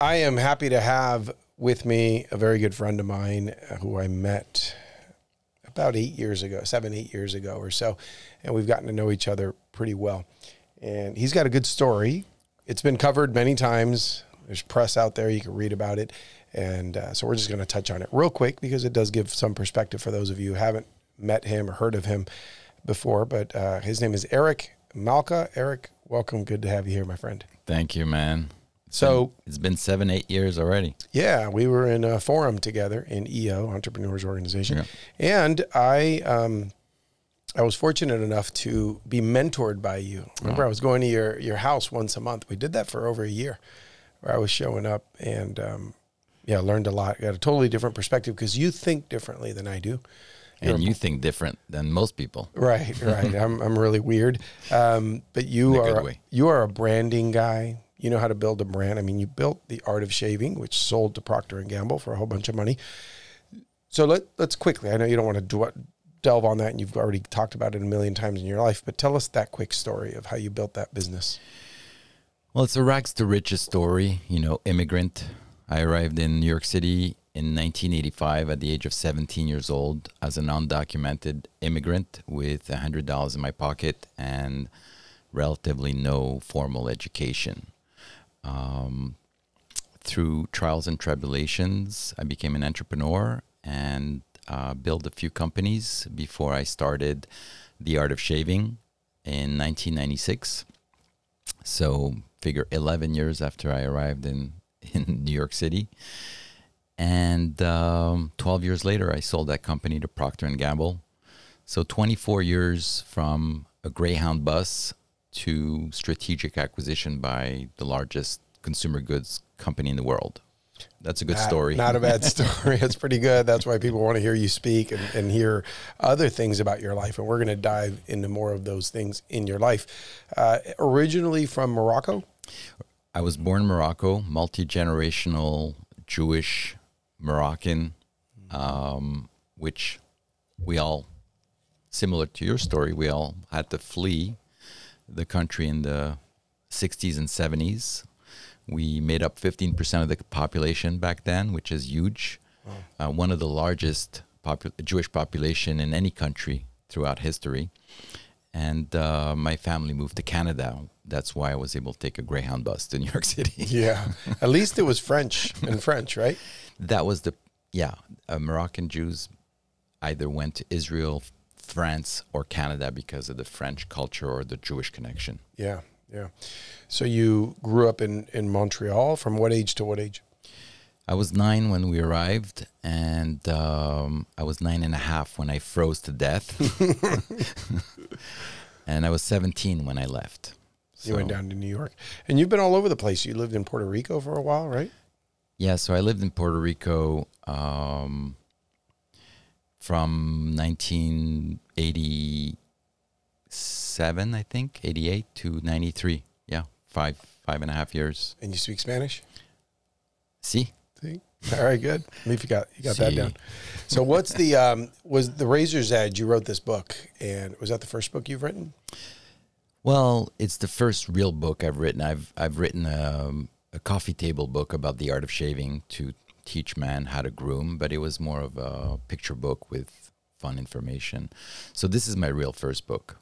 I am happy to have with me a very good friend of mine who I met about 8 years ago, 8 years ago or so. And we've gotten to know each other pretty well. And he's got a good story. It's been covered many times. There's press out there. You can read about it. And so we're just going to touch on it real quick because it does give some perspective for those of you who haven't met him or heard of him before. But his name is Eric Malka. Eric, welcome. Good to have you here, my friend. Thank you, man. It's been 7, 8 years already. Yeah, we were in a forum together in EO, Entrepreneurs Organization. Yeah. And I was fortunate enough to be mentored by you. Remember, I was going to your house once a month. We did that for over a year, where I was showing up and learned a lot. Got a totally different perspective because you think differently than I do. And you think different than most people. Right. I'm really weird. But you are a branding guy. You know how to build a brand. I mean, you built The Art of Shaving, which sold to Procter Gamble for a whole bunch of money. So let's quickly, I know you don't want to delve on that, and you've already talked about it a million times in your life, but tell us that quick story of how you built that business. Well, it's a rags to riches story, immigrant. I arrived in New York City in 1985 at the age of 17 years old as an undocumented immigrant with $100 in my pocket and relatively no formal education. Through trials and tribulations, I became an entrepreneur and built a few companies before I started The Art of Shaving in 1996. So figure 11 years after I arrived in New York City. And 12 years later, I sold that company to Procter Gamble. So 24 years from a Greyhound bus to strategic acquisition by the largest consumer goods company in the world. That's a good story. Not a bad story. It's pretty good. That's why people want to hear you speak and hear other things about your life. And we're going to dive into more of those things in your life. Originally from Morocco? I was born in Morocco, multi-generational Jewish Moroccan, which we all, similar to your story, we all had to flee the country in the 60s and 70s. We made up 15% of the population back then, which is huge. Wow. One of the largest Jewish population in any country throughout history. And my family moved to Canada. That's why I was able to take a Greyhound bus to New York City. Yeah. At least it was French, right? That was Moroccan Jews either went to Israel, France, or Canada because of the French culture or the Jewish connection. Yeah. So you grew up in Montreal. From what age to what age? I was 9 when we arrived, and I was 9.5 when I froze to death. And I was 17 when I left. So. You went down to New York. And you've been all over the place. You lived in Puerto Rico for a while, right? Yeah, so I lived in Puerto Rico from 1987, I think, 88 to 93. Yeah, 5.5 years. And you speak Spanish? Si. See? All right, good. At least you got that down. So what's was The Razor's Edge, you wrote this book, and was that the first book you've written? Well, it's the first real book I've written. I've written a coffee table book about the art of shaving to teach men how to groom, but it was more of a picture book with fun information. So this is my real first book.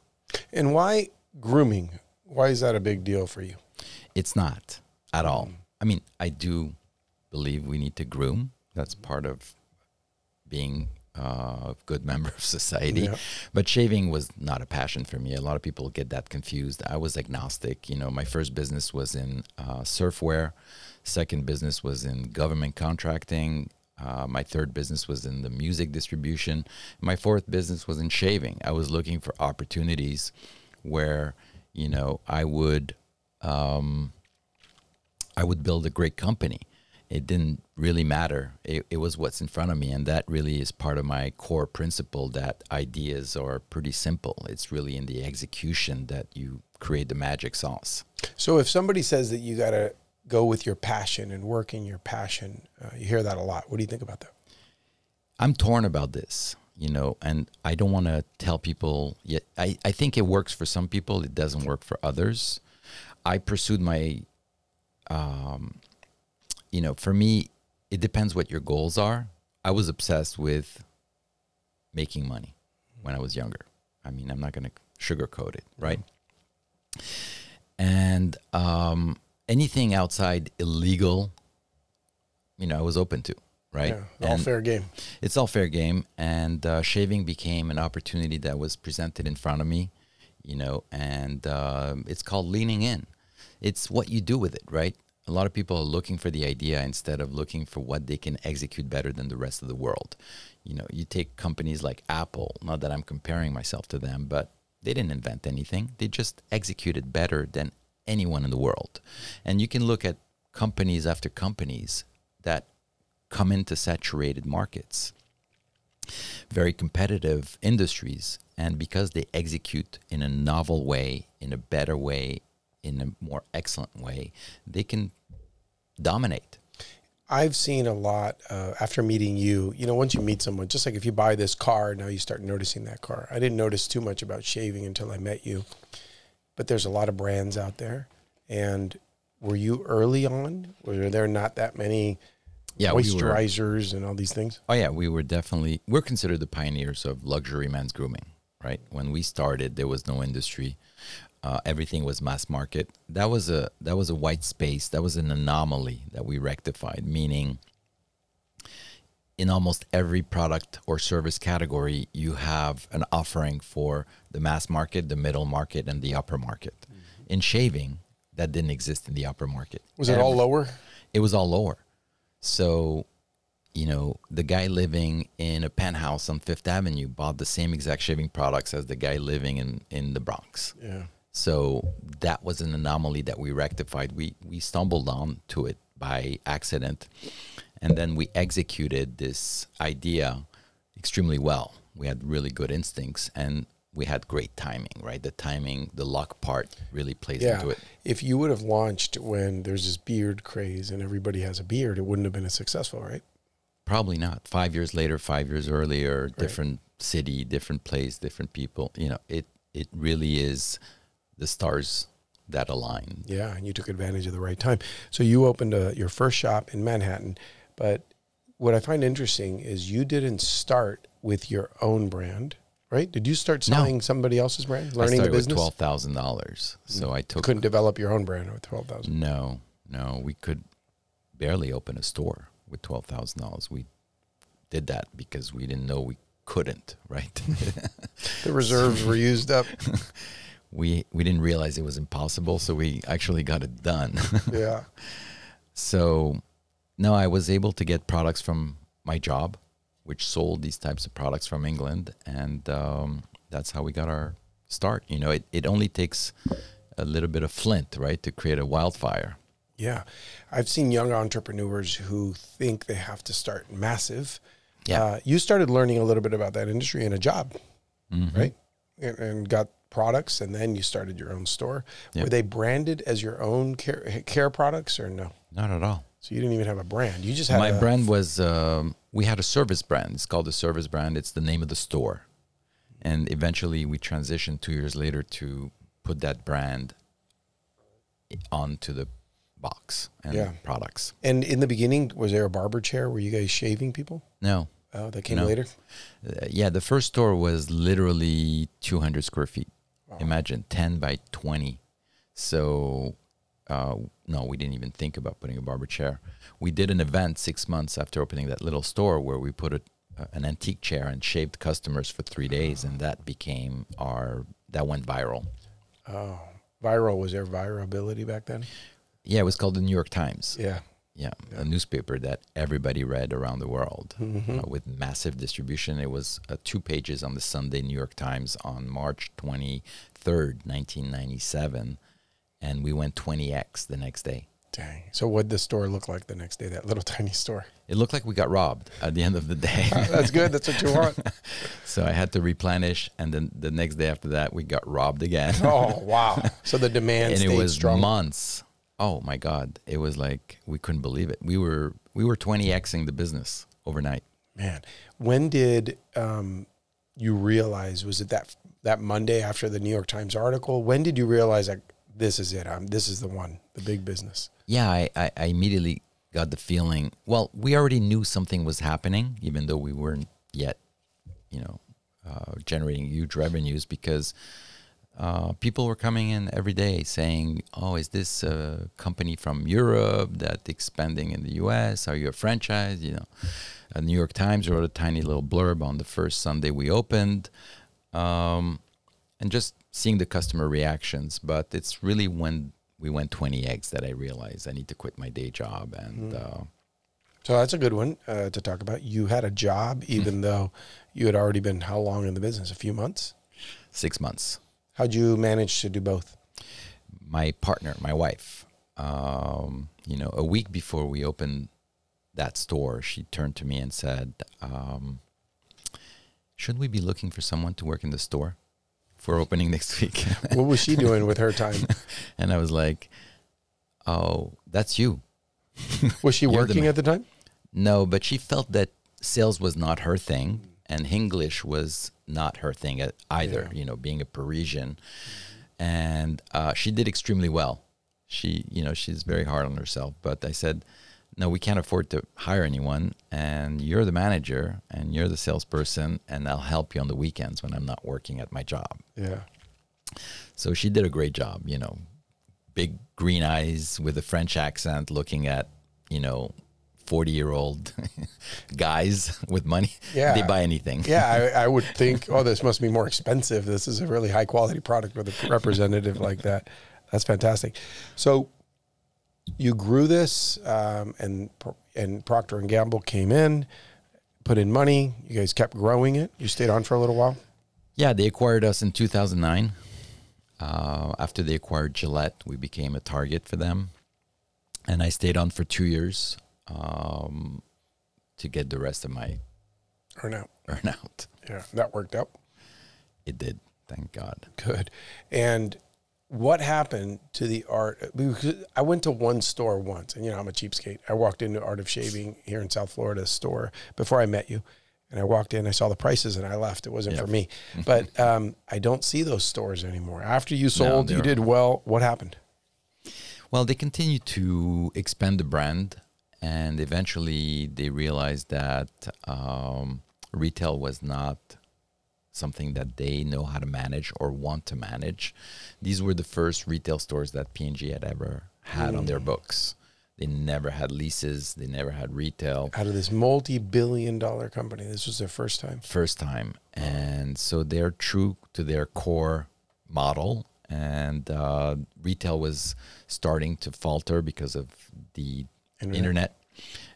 And why grooming? Why is that a big deal for you? It's not at all. I mean, I do believe we need to groom. That's part of being a good member of society. Yeah. But shaving was not a passion for me. A lot of people get that confused. I was agnostic. My first business was in surfwear. Second business was in government contracting. My third business was in the music distribution. My fourth business was in shaving. I was looking for opportunities where, I would build a great company. It didn't really matter. It was what's in front of me. And that really is part of my core principle, that ideas are pretty simple. It's really in the execution that you create the magic sauce. So if somebody says that you got to go with your passion and work in your passion, you hear that a lot. What do you think about that? I'm torn about this, and I don't want to tell people yet. I think it works for some people. It doesn't work for others. I pursued my for me, it depends what your goals are. I was obsessed with making money when I was younger. I mean, I'm not going to sugarcoat it, right? And anything outside illegal, I was open to, right? Yeah, all fair game. It's all fair game. And shaving became an opportunity that was presented in front of me, and it's called leaning in. It's what you do with it, right? A lot of people are looking for the idea instead of looking for what they can execute better than the rest of the world. You take companies like Apple, not that I'm comparing myself to them, but they didn't invent anything. They just executed better than anyone in the world. And you can look at companies after companies that come into saturated markets, very competitive industries. And because they execute in a novel way, in a better way, in a more excellent way, they can dominate. I've seen a lot after meeting you. Once you meet someone, just like if you buy this car, now you start noticing that car. I didn't notice too much about shaving until I met you, but there's a lot of brands out there. And were you early on? Were there not that many moisturizers and all these things? Oh yeah, we're considered the pioneers of luxury men's grooming, right? When we started, there was no industry. Everything was mass market. That was a white space. That was an anomaly that we rectified, meaning in almost every product or service category, you have an offering for the mass market, the middle market, and the upper market. Mm-hmm. In shaving, that didn't exist in the upper market. Was it all lower? It was all lower. So, the guy living in a penthouse on Fifth Avenue bought the same exact shaving products as the guy living in the Bronx. Yeah. So that was an anomaly that we rectified. We stumbled onto it by accident, and then we executed this idea extremely well. We had really good instincts, and we had great timing, right? The timing, the luck part really plays into it. If you would have launched when there's this beard craze and everybody has a beard, it wouldn't have been as successful, right? Probably not. 5 years later, 5 years earlier, different city, different place, different people. It really is the stars that align. Yeah, and you took advantage of the right time. So you opened your first shop in Manhattan, but what I find interesting is you didn't start with your own brand, right? Did you start selling somebody else's brand, learning the business? I started with $12,000. So I couldn't develop your own brand with $12,000. No, we could barely open a store with $12,000. We did that because we didn't know we couldn't, right? The reserves were used up. We didn't realize it was impossible, so we actually got it done. Yeah. So, no, I was able to get products from my job, which sold these types of products from England, and that's how we got our start. It only takes a little bit of flint, right, to create a wildfire. Yeah. I've seen young entrepreneurs who think they have to start massive. Yeah. You started learning a little bit about that industry in a job, right? And got products, and then you started your own store. Yep. Were they branded as your own care products or no? Not at all. So you didn't even have a brand. You just had my brand was, we had a service brand. It's called the service brand. It's the name of the store. And eventually we transitioned 2 years later to put that brand onto the box and products. And in the beginning, was there a barber chair? Were you guys shaving people? No. Oh, that came later? The first store was literally 200 square feet. Wow. Imagine 10 by 20. So, no, we didn't even think about putting a barber chair. We did an event 6 months after opening that little store where we put an antique chair and shaved customers for 3 days, and that became that went viral. Oh, viral. Was there virality back then? Yeah, it was called the New York Times. Yeah, a newspaper that everybody read around the world with massive distribution. It was 2 pages on the Sunday New York Times on March 23rd, 1997, and we went 20x the next day. Dang. So what did the store look like the next day, that little tiny store? It looked like we got robbed at the end of the day. That's good. That's what you want. So I had to replenish, and then the next day after that, we got robbed again. Oh, wow. So the demand stayed strong. And it was months. Oh, my God. It was like we couldn't believe it. We were 20Xing the business overnight. Man, when did you realize, was it that Monday after the New York Times article? When did you realize, like, this is it? This is the one, the big business? Yeah, I immediately got the feeling, well, we already knew something was happening, even though we weren't yet, generating huge revenues, because people were coming in every day saying, oh, is this a company from Europe that's expanding in the US? Are you a franchise? A New York Times wrote a tiny little blurb on the first Sunday we opened, and just seeing the customer reactions. But it's really when we went 20 eggs that I realized I need to quit my day job. And so that's a good one to talk about. You had a job, even though you had already been how long in the business? A few months? 6 months. How'd you manage to do both? My partner, my wife, a week before we opened that store, she turned to me and said, should we be looking for someone to work in the store for opening next week? What was she doing with her time? And I was like, oh, that's you. Was she working at the time? No, but she felt that sales was not her thing, and English was not her thing either, being a Parisian. And she did extremely well. She's very hard on herself. But I said, no, we can't afford to hire anyone, and you're the manager, and you're the salesperson, and I'll help you on the weekends when I'm not working at my job. Yeah. So she did a great job, big green eyes with a French accent, looking at, 40-year-old guys with money. Yeah. They buy anything. Yeah, I would think, oh, this must be more expensive. This is a really high quality product with a representative like that. That's fantastic. So you grew this, and Procter Gamble came in, put in money. You guys kept growing it. You stayed on for a little while. Yeah, they acquired us in 2009. After they acquired Gillette, we became a target for them. And I stayed on for 2 years to get the rest of my earn-out. Yeah, that worked out. It did, thank God. Good. And what happened to the art? Because I went to one store once, and I'm a cheapskate. I walked into Art of Shaving here in South Florida store before I met you. And I walked in, I saw the prices, and I left. It wasn't for me. But I don't see those stores anymore. After you sold, you did well. What happened? Well, they continued to expand the brand, and eventually they realized that retail was not something that they know how to manage or want to manage. These were the first retail stores that P&G had ever had on their books. They never had leases. They never had retail. Out of this multi-billion-dollar company, this was their first time? First time. And so they're true to their core model. And retail was starting to falter because of the internet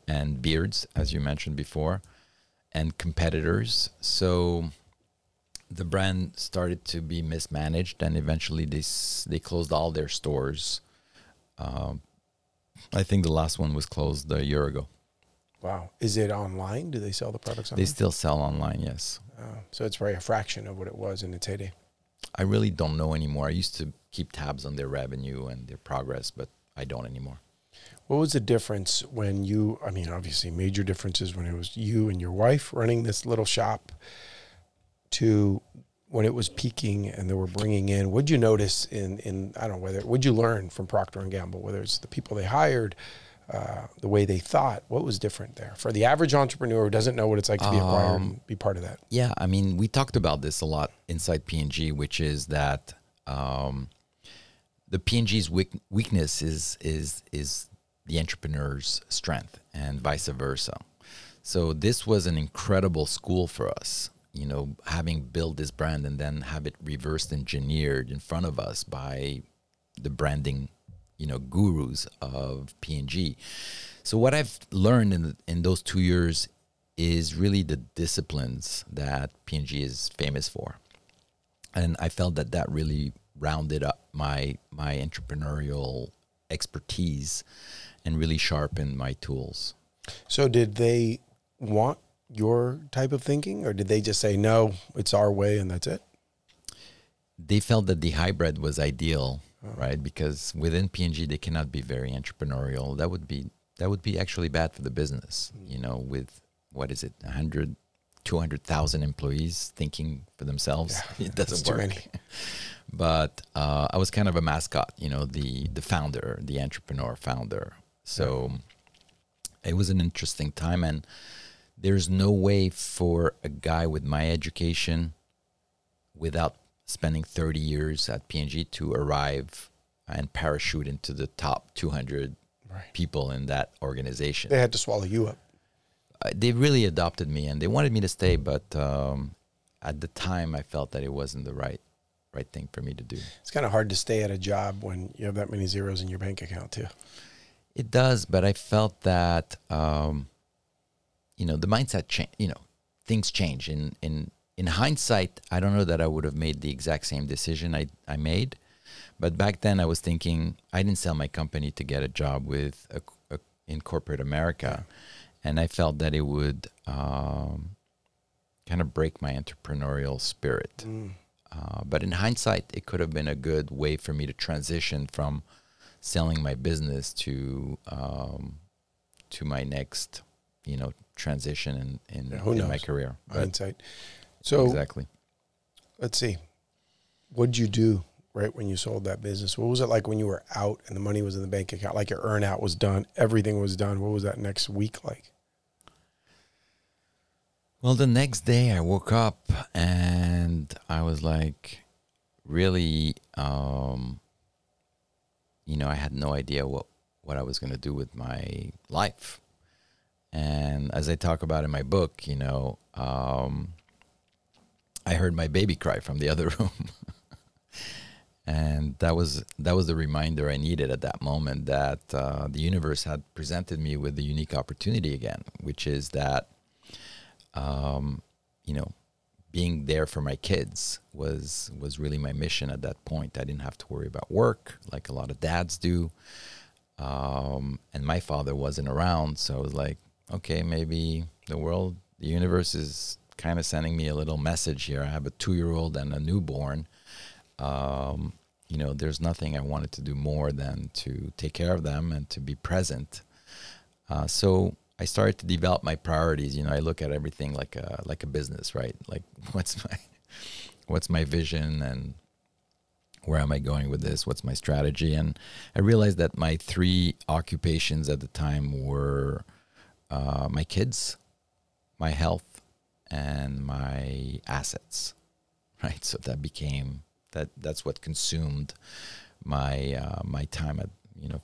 and beards, as you mentioned before, and competitors. So the brand started to be mismanaged, and eventually they closed all their stores. I think the last one was closed a year ago. Wow. Is it online? Do they sell the products online? They still sell online, yes. So it's probably a fraction of what it was in its heyday. I really don't know anymore. I used to keep tabs on their revenue and their progress, but I don't anymore. What was the difference when you, obviously major differences when it was you and your wife running this little shop to when it was peaking and they were bringing in, what'd you notice in I don't know, what'd you learn from Procter & Gamble, whether it's the people they hired, the way they thought, what was different there? For the average entrepreneur who doesn't know what it's like to be acquired and be part of that. Yeah, we talked about this a lot inside P&G, which is that the P&G's weakness is the entrepreneur's strength and vice versa. So this was an incredible school for us, having built this brand and then have it reverse engineered in front of us by the branding gurus of P&G. So what I've learned in those 2 years is really the disciplines that P&G is famous for. And I felt that really rounded up my entrepreneurial expertise and really sharpened my tools. So did they want your type of thinking, or did they just say, no, it's our way and that's it? They felt that the hybrid was ideal. Right, because within P&G they cannot be very entrepreneurial. That would be actually bad for the business. With 200,000 employees thinking for themselves, it doesn't work. Too many. But I was kind of a mascot, the founder, the entrepreneur founder. So It was an interesting time, and there's no way for a guy with my education, without spending 30 years at P&G, to arrive and parachute into the top 200 people in that organization. They had to swallow you up. They really adopted me, and they wanted me to stay, but at the time, I felt that it wasn't the right thing for me to do. It's kind of hard to stay at a job when you have that many zeros in your bank account too. It does, but I felt that the mindset change. Things change. In hindsight, I don't know that I would have made the exact same decision I made, but back then I was thinking I didn't sell my company to get a job with in corporate America, and I felt that it would kind of break my entrepreneurial spirit. But in hindsight, it could have been a good way for me to transition from selling my business to my next, transition in my career. Hindsight. So exactly. Let's see. What did you do right when you sold that business? What was it like when you were out and the money was in the bank account? Like your earn out was done, everything was done. What was that next week like? Well, the next day I woke up and I was like, really, I had no idea what I was going to do with my life. And as I talk about in my book, I heard my baby cry from the other room. And that was the reminder I needed at that moment, that the universe had presented me with a unique opportunity again, which is that, being there for my kids was really my mission at that point. I didn't have to worry about work like a lot of dads do. And my father wasn't around. So I was like, okay, maybe the universe is kind of sending me a little message here. I have a 2-year-old and a newborn. There's nothing I wanted to do more than to take care of them and to be present. So I started to develop my priorities. I look at everything like a business, right? Like what's my vision and where am I going with this? What's my strategy? And I realized that my 3 occupations at the time were my kids, my health, and my assets, right? So that became that's what consumed my time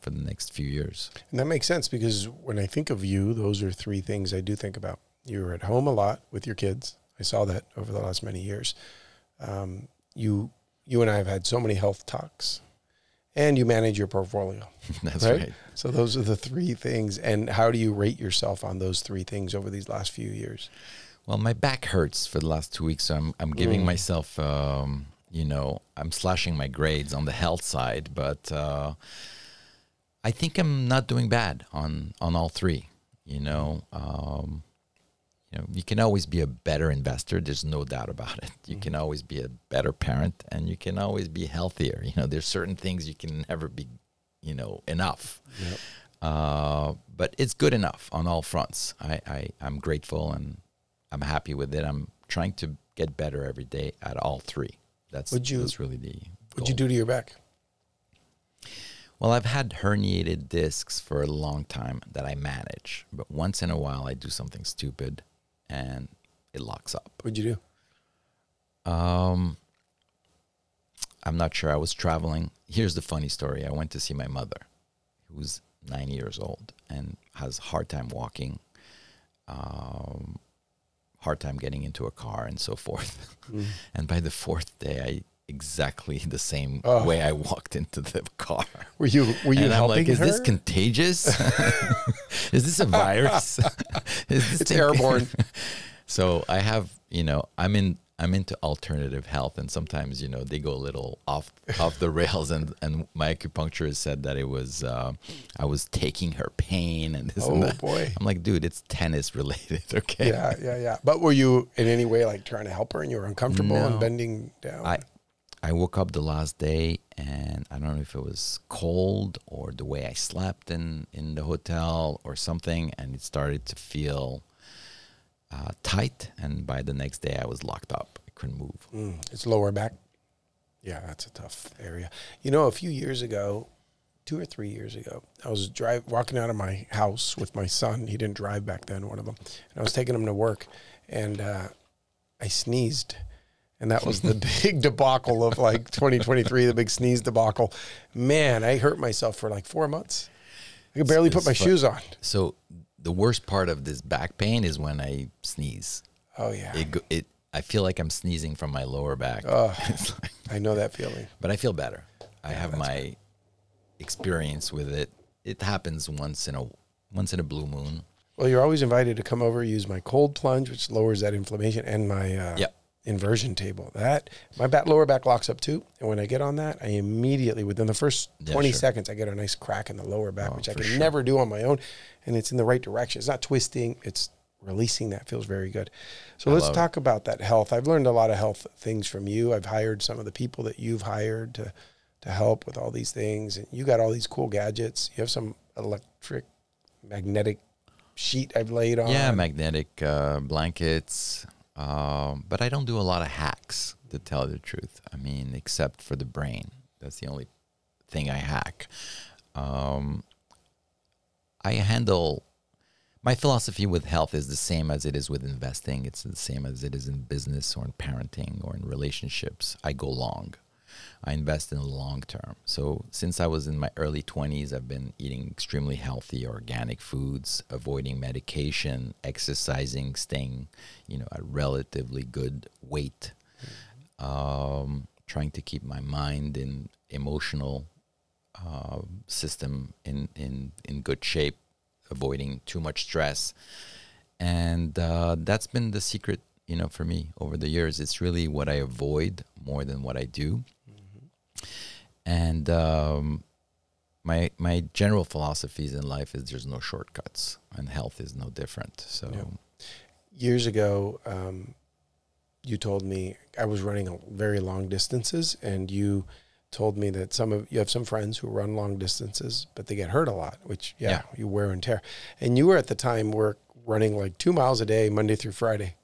for the next few years. And that makes sense, because when I think of you, those are 3 things I do think about. You're at home a lot with your kids. I saw that over the last many years. You and I have had so many health talks, and you manage your portfolio. That's right. So those are the 3 things. And how do you rate yourself on those 3 things over these last few years? Well, my back hurts for the last 2 weeks, so I'm giving myself, I'm slashing my grades on the health side, but I think I'm not doing bad on all 3. You can always be a better investor. There's no doubt about it. You can always be a better parent, and you can always be healthier. There's certain things you can never be, enough. Yep. But it's good enough on all fronts. I'm grateful and I'm happy with it. I'm trying to get better every day at all 3. That's really the goal. What'd you do to your back? Well, I've had herniated discs for a long time that I manage, but once in a while I do something stupid and it locks up. What'd you do? I'm not sure. I was traveling. Here's the funny story. I went to see my mother, who's 9 years old and has a hard time walking, hard time getting into a car and so forth. And by the 4th day, exactly the same way I walked into the car. Were you and I'm helping like, is her? this contagious? Is this a virus? It's airborne. So I have, I'm into alternative health, and sometimes, they go a little off the rails, and my acupuncturist said that it was, I was taking her pain and this and that. Oh boy. I'm like, dude, it's tennis related. Okay. Yeah. But were you in any way like trying to help her, and you were uncomfortable and bending down? I woke up the last day, and I don't know if it was cold or the way I slept in the hotel or something, and it started to feel tight. And by the next day, I was locked up. I couldn't move. It's lower back. Yeah, that's a tough area. A few years ago, 2 or 3 years ago. I was walking out of my house with my son. He didn't drive back then, one of them. And I was taking him to work, and I sneezed. And that was the big debacle of like 2023, the big sneeze debacle. Man, I hurt myself for like 4 months. I could barely put my shoes on. So the worst part of this back pain is when I sneeze. Oh, yeah. I feel like I'm sneezing from my lower back. Oh, I know that feeling. But I feel better. I have my experience with it. It happens once in a blue moon. Well, you're always invited to come over, use my cold plunge, which lowers that inflammation, and my inversion table. My lower back locks up too, and when I get on that, I immediately, within the first 20 seconds, I get a nice crack in the lower back, which I can never do on my own, and it's in the right direction. It's not twisting, it's releasing. That feels very good. So let's talk about that health. I've learned a lot of health things from you. I've hired some of the people that you've hired to help with all these things, and you got all these cool gadgets. You have some magnetic sheet I've laid on. Yeah, magnetic blankets. But I don't do a lot of hacks, to tell you the truth. I mean, except for the brain. That's the only thing I hack. My philosophy with health is the same as it is with investing. It's the same as it is in business or in parenting or in relationships. I go long. I invest in the long term. So since I was in my early 20s, I've been eating extremely healthy, organic foods, avoiding medication, exercising, staying, at relatively good weight, trying to keep my mind and emotional system in good shape, avoiding too much stress. And that's been the secret, for me over the years. It's really what I avoid more than what I do. And my general philosophies in life is there's no shortcuts, and health is no different. So years ago, you told me I was running very long distances, and you told me that you have some friends who run long distances, but they get hurt a lot, which you wear and tear. And you were at the time running like 2 miles a day, Monday through Friday.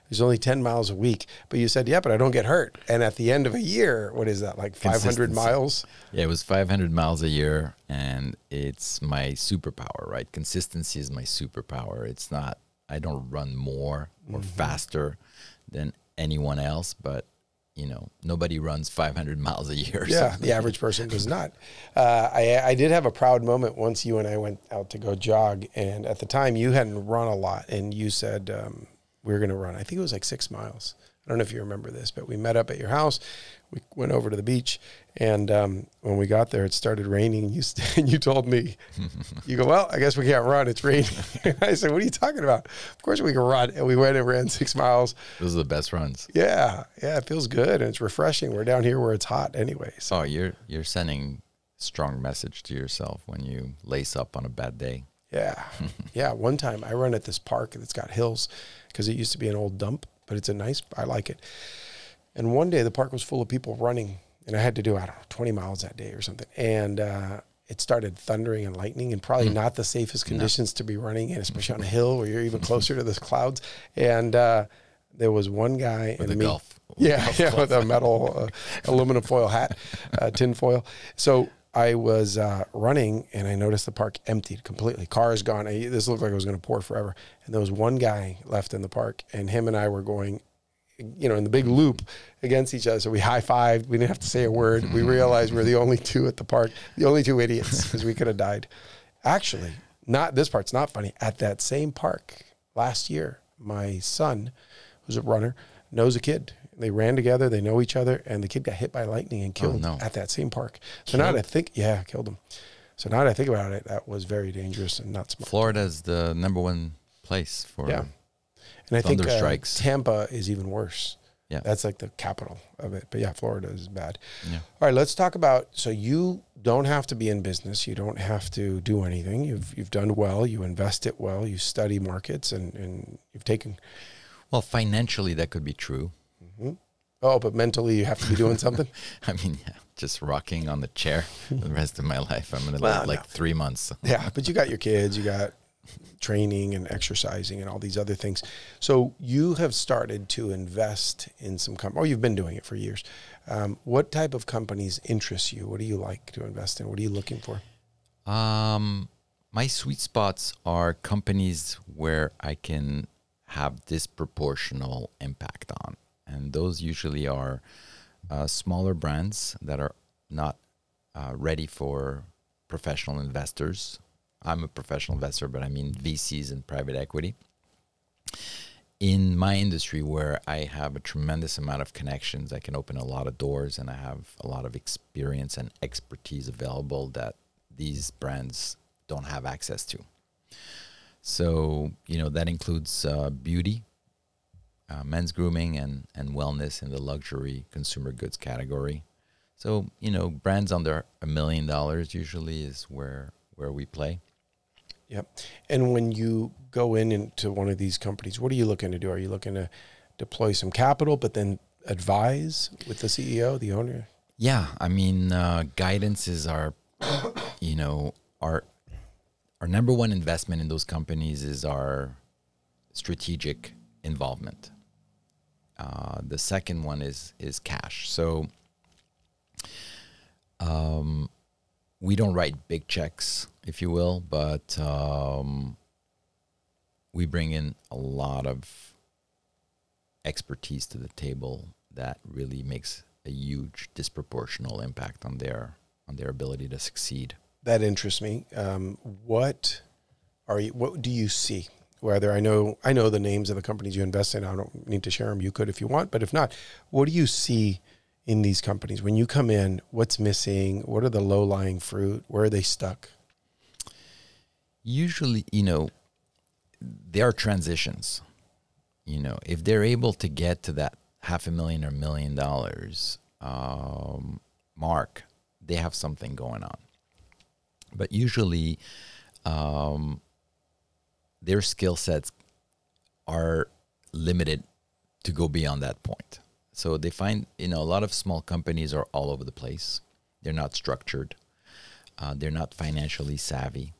There's only 10 miles a week, but you said, but I don't get hurt. And at the end of a year, what is that, like 500 miles? Yeah, it was 500 miles a year, and it's my superpower, right? Consistency is my superpower. It's not, I don't run more or faster than anyone else, but nobody runs 500 miles a year. Yeah, the average person does not. I did have a proud moment once you and I went out to go jog, and at the time you hadn't run a lot, and you said, we were going to run. I think it was like 6 miles. I don't know if you remember this, but we met up at your house. We went over to the beach, and when we got there, it started raining. And you told me, you go, well, I guess we can't run. It's raining. I said, what are you talking about? Of course we can run. And we went and ran 6 miles. Those are the best runs. Yeah. Yeah. It feels good. And it's refreshing. We're down here where it's hot anyway. So. Oh, you're sending strong message to yourself when you lace up on a bad day. Yeah. Yeah. One time I run at this park that's got hills because it used to be an old dump, but I like it. And one day the park was full of people running, and I had to do, 20 miles that day or something. And it started thundering and lightning, and probably not the safest conditions to be running in, especially on a hill where you're even closer to the clouds. And there was one guy with in the golf. With a metal aluminum foil hat, tin foil. So I was running, and I noticed the park emptied completely. Cars gone. This looked like it was going to pour forever. And there was one guy left in the park, and him and I were going, in the big loop against each other. So we high-fived. We didn't have to say a word. We realized we're the only two at the park, the only two idiots, because we could have died. Actually, this part's not funny. At that same park last year, my son, who's a runner, knows a kid. They ran together. They know each other, and the kid got hit by lightning and killed at that same park. So now that I think, killed him. So now that I think about it, that was very dangerous and not smart. Florida's the #1 place for and I think strikes. Tampa is even worse. Yeah, that's like the capital of it. But Florida is bad. Yeah. All right, let's talk about. So you don't have to be in business. You don't have to do anything. You've done well. You invest it well. You study markets, and you've taken. Well, financially, that could be true. Mm-hmm. Oh, but mentally, you have to be doing something. I mean, just rocking on the chair the rest of my life. I'm going to live 3 months. Yeah, but you got your kids. You got training and exercising and all these other things. So you have started to invest in some companies. You've been doing it for years. What type of companies interest you? What do you like to invest in? What are you looking for? My sweet spots are companies where I can have disproportional impact on. And those usually are smaller brands that are not ready for professional investors. I'm a professional investor, but I mean VCs and private equity. In my industry, where I have a tremendous amount of connections, I can open a lot of doors, and I have a lot of experience and expertise available that these brands don't have access to. So, that includes beauty, men's grooming, and wellness in the luxury consumer goods category. So, brands under $1 million usually is where we play. Yep. And when you go into one of these companies, what are you looking to do? Are you looking to deploy some capital, but then advise with the CEO, the owner? Yeah. I mean, guidance is our number one investment in those companies is our strategic involvement. The second one is cash. So, we don't write big checks, if you will, but we bring in a lot of expertise to the table that really makes a huge disproportional impact on their ability to succeed. That interests me. What do you see? Whether I know the names of the companies you invest in, I don't need to share them. You could if you want, but if not, what do you see in these companies? When you come in, what's missing? What are the low-lying fruit? Where are they stuck? Usually, there are transitions. If they're able to get to that $500,000 or $1 million mark, they have something going on. But usually, their skill sets are limited to go beyond that point. So they find, a lot of small companies are all over the place. They're not structured. They're not financially savvy.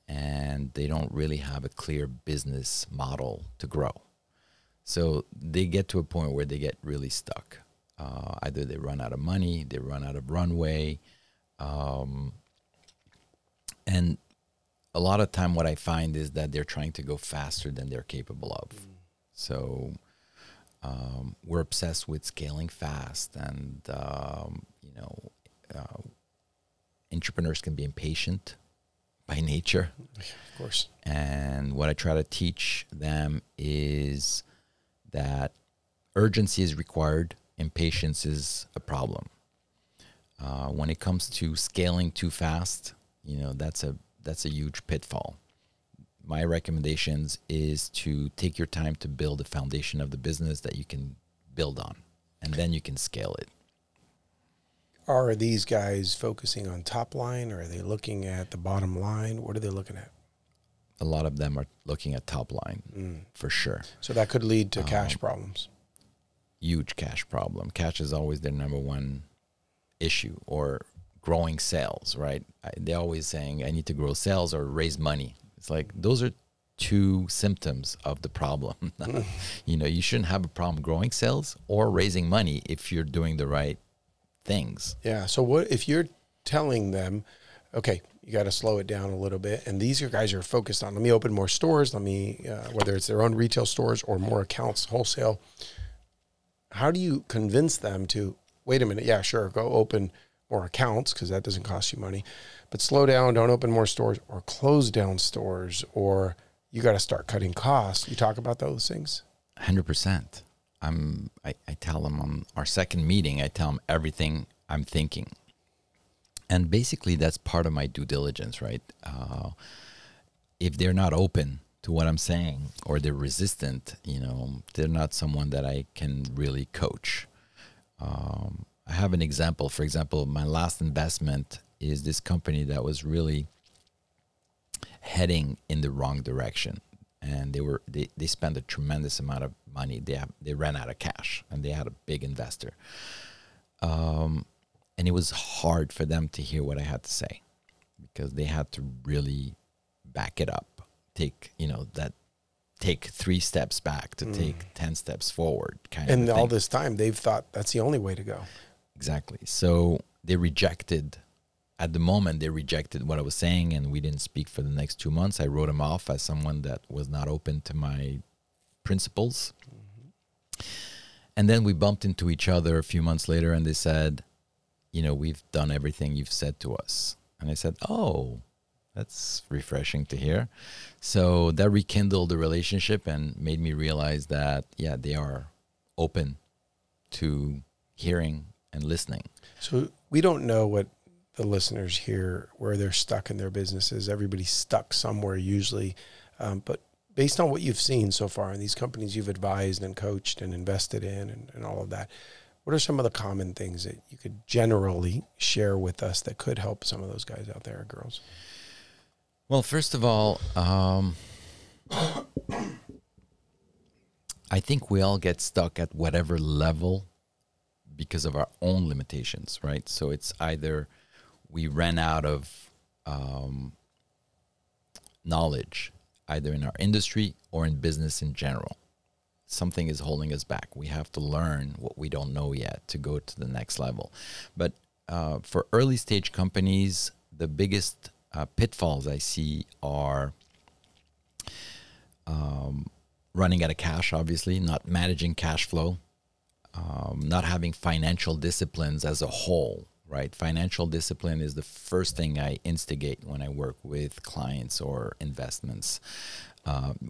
And they don't really have a clear business model to grow. So they get to a point where they get really stuck. Either they run out of money, they run out of runway. And a lot of time what I find is that they're trying to go faster than they're capable of. So we're obsessed with scaling fast, and entrepreneurs can be impatient by nature. Of course. And what I try to teach them is that urgency is required, impatience is a problem. When it comes to scaling too fast, that's a huge pitfall. My recommendations is to take your time to build a foundation of the business that you can build on, and then you can scale it. Are these guys focusing on top line, or are they looking at the bottom line? What are they looking at? A lot of them are looking at top line, for sure. So that could lead to cash problems. Huge cash problem. Cash is always their number one issue, or growing sales, right? They're always saying, I need to grow sales or raise money. It's like, those are two symptoms of the problem. You shouldn't have a problem growing sales or raising money if you're doing the right things. Yeah. So what if you're telling them, okay, you got to slow it down a little bit, and these guys are focused on, let me open more stores, whether it's their own retail stores or more accounts, wholesale. How do you convince them to, wait a minute, yeah, sure, go open more accounts because that doesn't cost you money, but slow down, don't open more stores, or close down stores, or you got to start cutting costs. You talk about those things? 100%. I tell them on our second meeting, I tell them everything I'm thinking. And basically that's part of my due diligence, right? If they're not open to what I'm saying, or they're resistant, they're not someone that I can really coach. I have an example. For example, my last investment is this company that was really heading in the wrong direction. And they spent a tremendous amount of money. They ran out of cash, and they had a big investor. And it was hard for them to hear what I had to say, because they had to really back it up, take 3 steps back to take 10 steps forward. And all this time, they've thought that's the only way to go. Exactly. So they rejected at the moment, they rejected what I was saying, and we didn't speak for the next 2 months. I wrote him off as someone that was not open to my principles. And then we bumped into each other a few months later, and they said, you know, we've done everything you've said to us. And I said, oh, that's refreshing to hear. So that rekindled the relationship and made me realize that, yeah, they are open to hearing and listening. So we don't know what the listeners hear, where they're stuck in their businesses. Everybody's stuck somewhere usually. But based on what you've seen so far in these companies you've advised and coached and invested in and all of that, what are some of the common things that you could generally share with us that could help some of those guys out there or girls? Well, first of all, I think we all get stuck at whatever level because of our own limitations, right? So it's either we ran out of knowledge, either in our industry or in business in general. Something is holding us back. We have to learn what we don't know yet to go to the next level. But for early stage companies, the biggest pitfalls I see are running out of cash, obviously, not managing cash flow, not having financial disciplines as a whole, right? Financial discipline is the first thing I instigate when I work with clients or investments.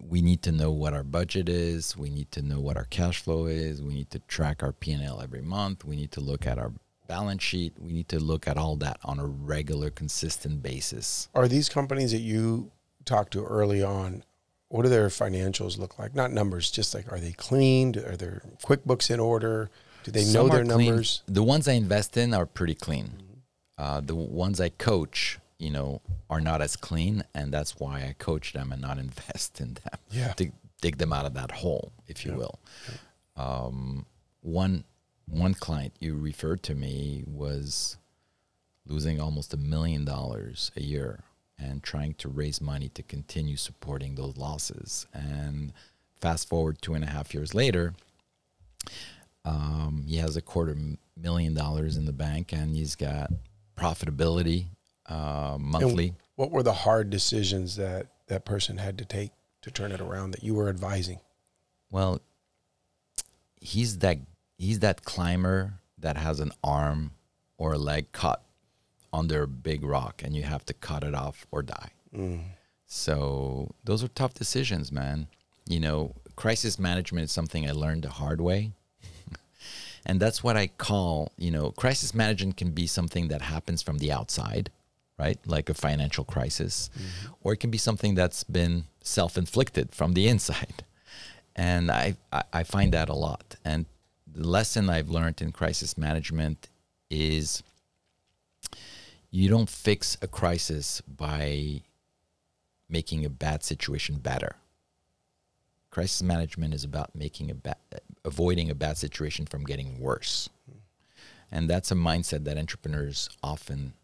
We need to know what our budget is. We need to know what our cash flow is. We need to track our P&L every month. We need to look at our balance sheet. We need to look at all that on a regular, consistent basis. Are these companies that you talked to early on, what do their financials look like? Not numbers, just like, are they cleaned? Are their QuickBooks in order? Do they know their numbers? The ones I invest in are pretty clean. The ones I coach, you know, are not as clean, and that's why I coach them and not invest in them. Yeah. To dig them out of that hole, if you will. Yeah. One client you referred to me was losing almost $1 million a year and trying to raise money to continue supporting those losses. And fast forward 2.5 years later, he has $250,000 in the bank, and he's got profitability monthly. And what were the hard decisions that that person had to take to turn it around that you were advising? Well, he's that climber that has an arm or a leg caught under a big rock, and you have to cut it off or die. So those are tough decisions, man. You know, crisis management is something I learned the hard way. And that's what I call, you know, crisis management can be something that happens from the outside, right? Like a financial crisis, or it can be something that's been self-inflicted from the inside. And I find that a lot. And the lesson I've learned in crisis management is you don't fix a crisis by making a bad situation better. Crisis management is about avoiding a bad situation from getting worse. And that's a mindset that entrepreneurs often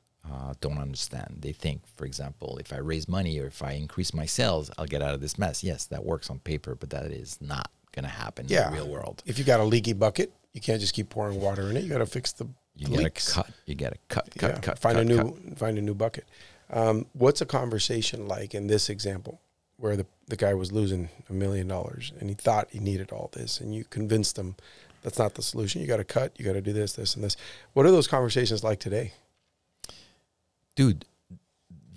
don't understand. They think, for example, if I raise money or if I increase my sales, I'll get out of this mess. Yes, that works on paper, but that is not going to happen in the real world. If you got a leaky bucket, you can't just keep pouring water in it. You got to fix the leaks. You got to cut. Find a new bucket. What's a conversation like in this example where the guy was losing $1 million and he thought he needed all this, and you convinced him that's not the solution. You got to cut. You got to do this, this, and this. What are those conversations like today? Dude,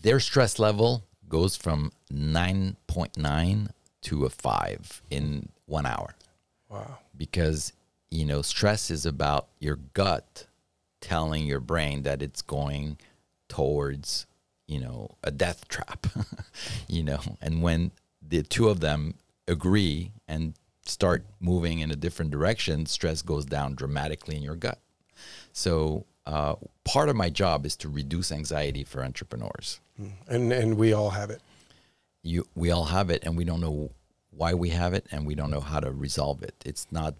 their stress level goes from 9.9 to a 5 in 1 hour. Wow. Because, you know, stress is about your gut telling your brain that it's going towards, you know, a death trap, you know, and when the two of them agree and start moving in a different direction, stress goes down dramatically in your gut. So part of my job is to reduce anxiety for entrepreneurs. And we all have it. We all have it, and we don't know why we have it, and we don't know how to resolve it. It's not,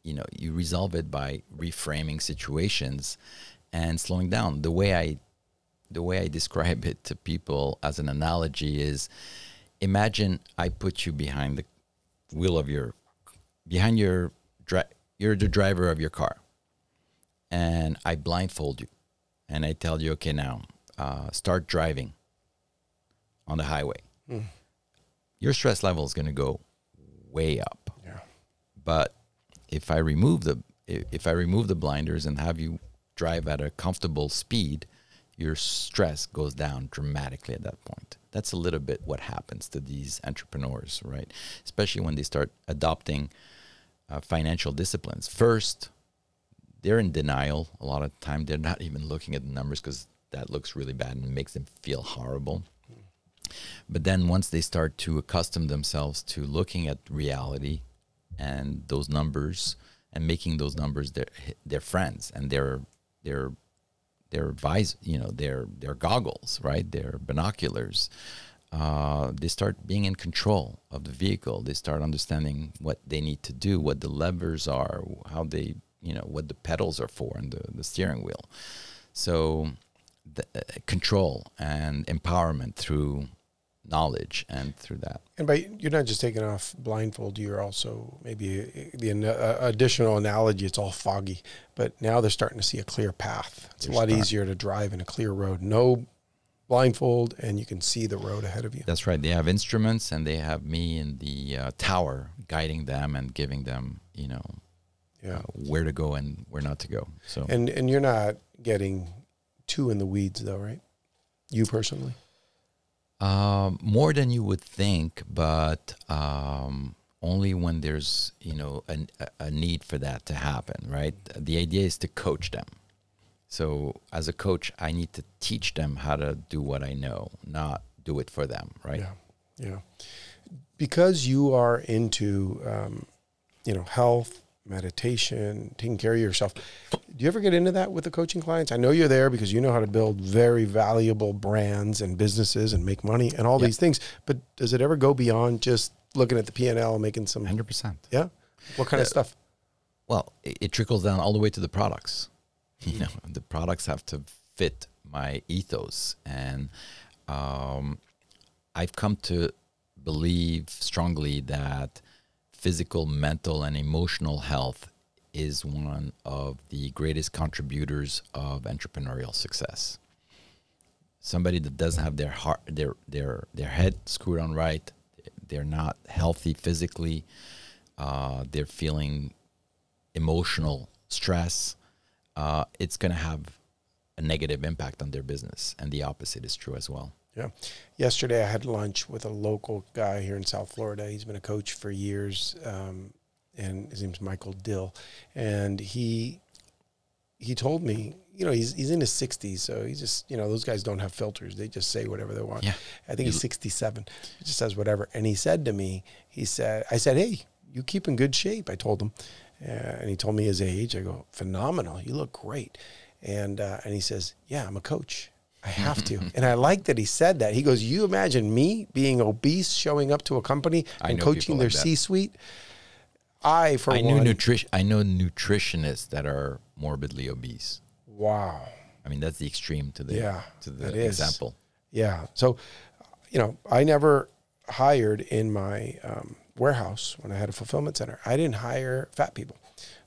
you know, you resolve it by reframing situations and slowing down. The way I describe it to people as an analogy is, imagine I put you behind the wheel of you're the driver of your car, and I blindfold you, and I tell you, okay, now start driving on the highway, your stress level is going to go way up. Yeah. But if I remove the blinders and have you drive at a comfortable speed, your stress goes down dramatically at that point. That's a little bit what happens to these entrepreneurs, right? Especially when they start adopting financial disciplines. First, they're in denial. A lot of the time, they're not even looking at the numbers because that looks really bad and makes them feel horrible. But then once they start to accustom themselves to looking at reality and those numbers and making those numbers their friends and their goggles, right? Their binoculars. They start being in control of the vehicle. They start understanding what they need to do, what the levers are, how they, what the pedals are for, and the steering wheel. So the control and empowerment through knowledge and through that. And you're not just taking off blindfold, you're also maybe the additional analogy, it's all foggy, but now they're starting to see a clear path. It's a lot easier to drive in a clear road. No blindfold, and you can see the road ahead of you. That's right. They have instruments, and they have me in the tower guiding them and giving them, where to go and where not to go. So and you're not getting too in the weeds, though, right? You personally? More than you would think, but only when there's, a need for that to happen, right? The idea is to coach them. So as a coach, I need to teach them how to do what I know, not do it for them, right? Yeah. Because you are into, health, meditation, taking care of yourself. Do you ever get into that with the coaching clients? I know you're there because you know how to build very valuable brands and businesses and make money and all these things. But does it ever go beyond just looking at the P&L and making some... 100%. Yeah? What kind of stuff? Well, it trickles down all the way to the products. The products have to fit my ethos. And I've come to believe strongly that physical, mental, and emotional health is one of the greatest contributors of entrepreneurial success. Somebody that doesn't have their heart, their head screwed on right, they're not healthy physically, they're feeling emotional stress, it's going to have a negative impact on their business, and the opposite is true as well. Yeah. Yesterday I had lunch with a local guy here in South Florida. He's been a coach for years, and his name's Michael Dill. And he told me, he's in his 60s, so he's just, those guys don't have filters. They just say whatever they want. Yeah. I think he's 67. He just says whatever. And he said to me, I said, hey, you keep in good shape, I told him. And he told me his age. I go, phenomenal. You look great. And he says, yeah, I'm a coach. I have to. And I like that he said that. He goes, you imagine me being obese, showing up to a company and coaching their C-suite? I know nutritionists that are morbidly obese. Wow. I mean, that's the extreme to the example. Yeah. So, I never hired in my warehouse when I had a fulfillment center. I didn't hire fat people.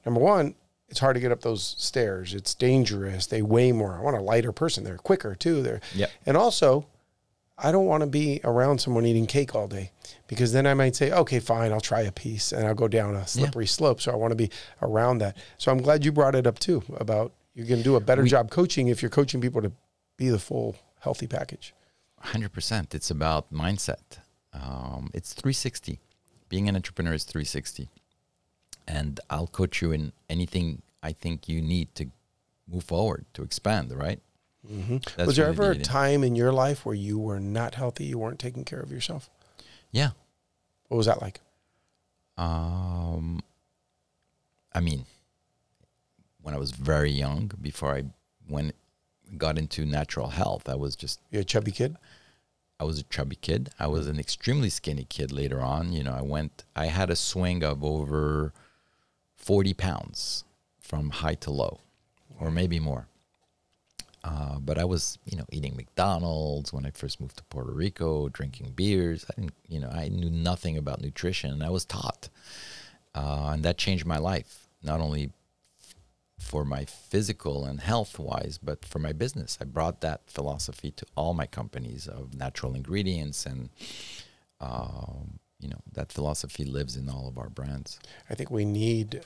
Number one, it's hard to get up those stairs. It's dangerous. They weigh more. I want a lighter person. They're quicker too. And also, I don't want to be around someone eating cake all day, because then I might say, okay, fine, I'll try a piece, and I'll go down a slippery slope. So I want to be around that. So I'm glad you brought it up too, about you're going to do a better job coaching if you're coaching people to be the full healthy package. 100%. It's about mindset. It's 360. Being an entrepreneur is 360. And I'll coach you in anything I think you need to move forward, to expand, right? Mm-hmm. Was there ever a time in your life where you were not healthy, you weren't taking care of yourself? Yeah. What was that like? I mean, when I was very young, before I got into natural health, I was just... You're a chubby kid? I was a chubby kid. I was an extremely skinny kid later on. I had a swing of over 40 pounds from high to low, or maybe more. But I was, eating McDonald's when I first moved to Puerto Rico, drinking beers. I knew nothing about nutrition, and I was taught. And that changed my life, not only for my physical and health wise, but for my business. I brought that philosophy to all my companies of natural ingredients, and that philosophy lives in all of our brands. I think we need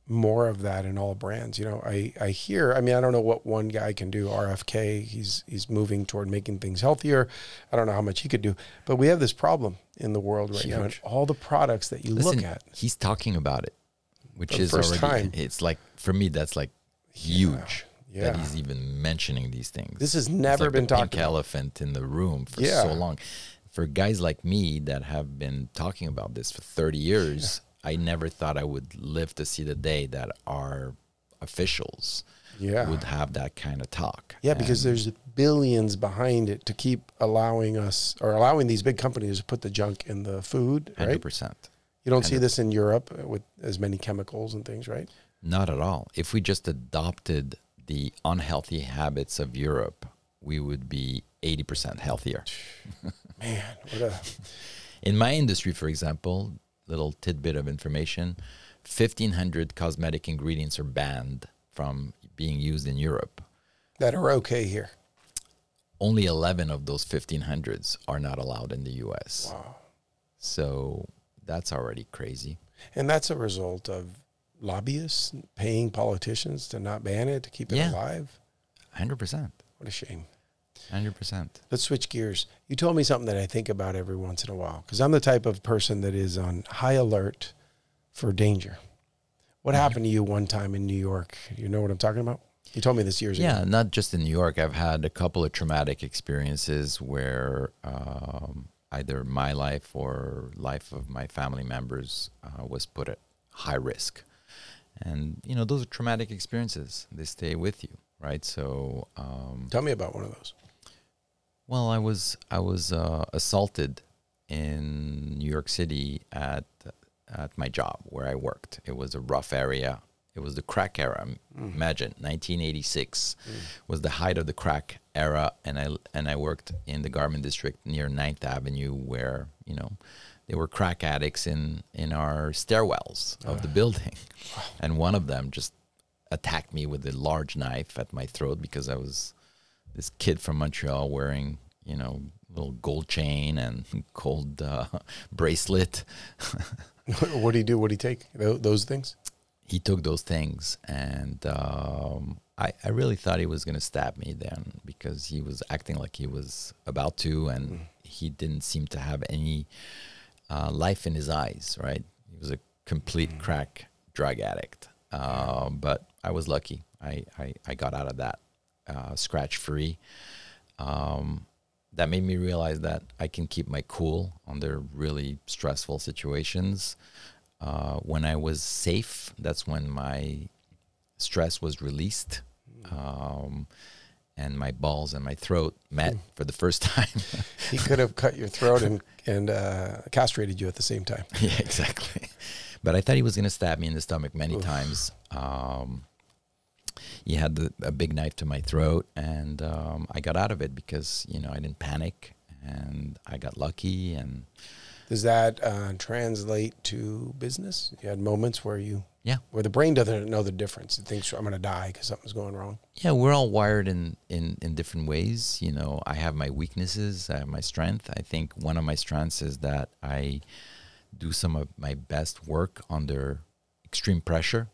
more of that in all brands. I hear, I don't know what one guy can do, RFK, he's moving toward making things healthier. I don't know how much he could do, but we have this problem in the world right now. And all the products that you look at. He's talking about it, which For the is first already, time. it's like, for me, that's like huge Yeah. that he's even mentioning these things. This has never been the talked pink about. elephant in the room for so long. For guys like me that have been talking about this for 30 years, I never thought I would live to see the day that our officials would have that kind of talk. Yeah, because there's billions behind it to keep allowing these big companies to put the junk in the food, right? 100%. You don't see this in Europe with as many chemicals and things, right? Not at all. If we just adopted the unhealthy habits of Europe, we would be 80% healthier. Man, in my industry, for example, little tidbit of information, 1,500 cosmetic ingredients are banned from being used in Europe. that are okay here. Only 11 of those 1,500s are not allowed in the U.S. Wow. So that's already crazy. And that's a result of lobbyists paying politicians to not ban it, to keep it alive. 100%. What a shame. 100%. Let's switch gears. You told me something that I think about every once in a while, because I'm the type of person that is on high alert for danger. What happened to you one time in New York? You know what I'm talking about? You told me this years ago. Yeah, not just in New York. I've had a couple of traumatic experiences where either my life or life of my family members was put at high risk. And, you know, those are traumatic experiences. They stay with you, right? So tell me about one of those. Well, I was assaulted in New York City at my job where I worked. It was a rough area. It was the crack era. Imagine 1986 was the height of the crack era, and I worked in the garment district near 9th Avenue, where, you know, there were crack addicts in our stairwells of the building, and one of them just attacked me with a large knife at my throat because I was this kid from Montreal wearing, you know, little gold chain and gold bracelet. What did he do? What did he take? Those things? He took those things, and I really thought he was going to stab me then, because he was acting like he was about to, and he didn't seem to have any life in his eyes, right? He was a complete crack drug addict. But I was lucky. I got out of that scratch-free. That made me realize that I can keep my cool under really stressful situations. When I was safe, that's when my stress was released, and my balls and my throat met for the first time. He could have cut your throat and castrated you at the same time. Yeah, exactly. But I thought he was going to stab me in the stomach many times. He had a big knife to my throat, and I got out of it because, you know, I didn't panic, and I got lucky. And does that translate to business? You had moments where where the brain doesn't know the difference. It thinks I'm going to die because something's going wrong. Yeah, we're all wired in different ways. You know, I have my weaknesses, I have my strength. I think one of my strengths is that I do some of my best work under extreme pressure.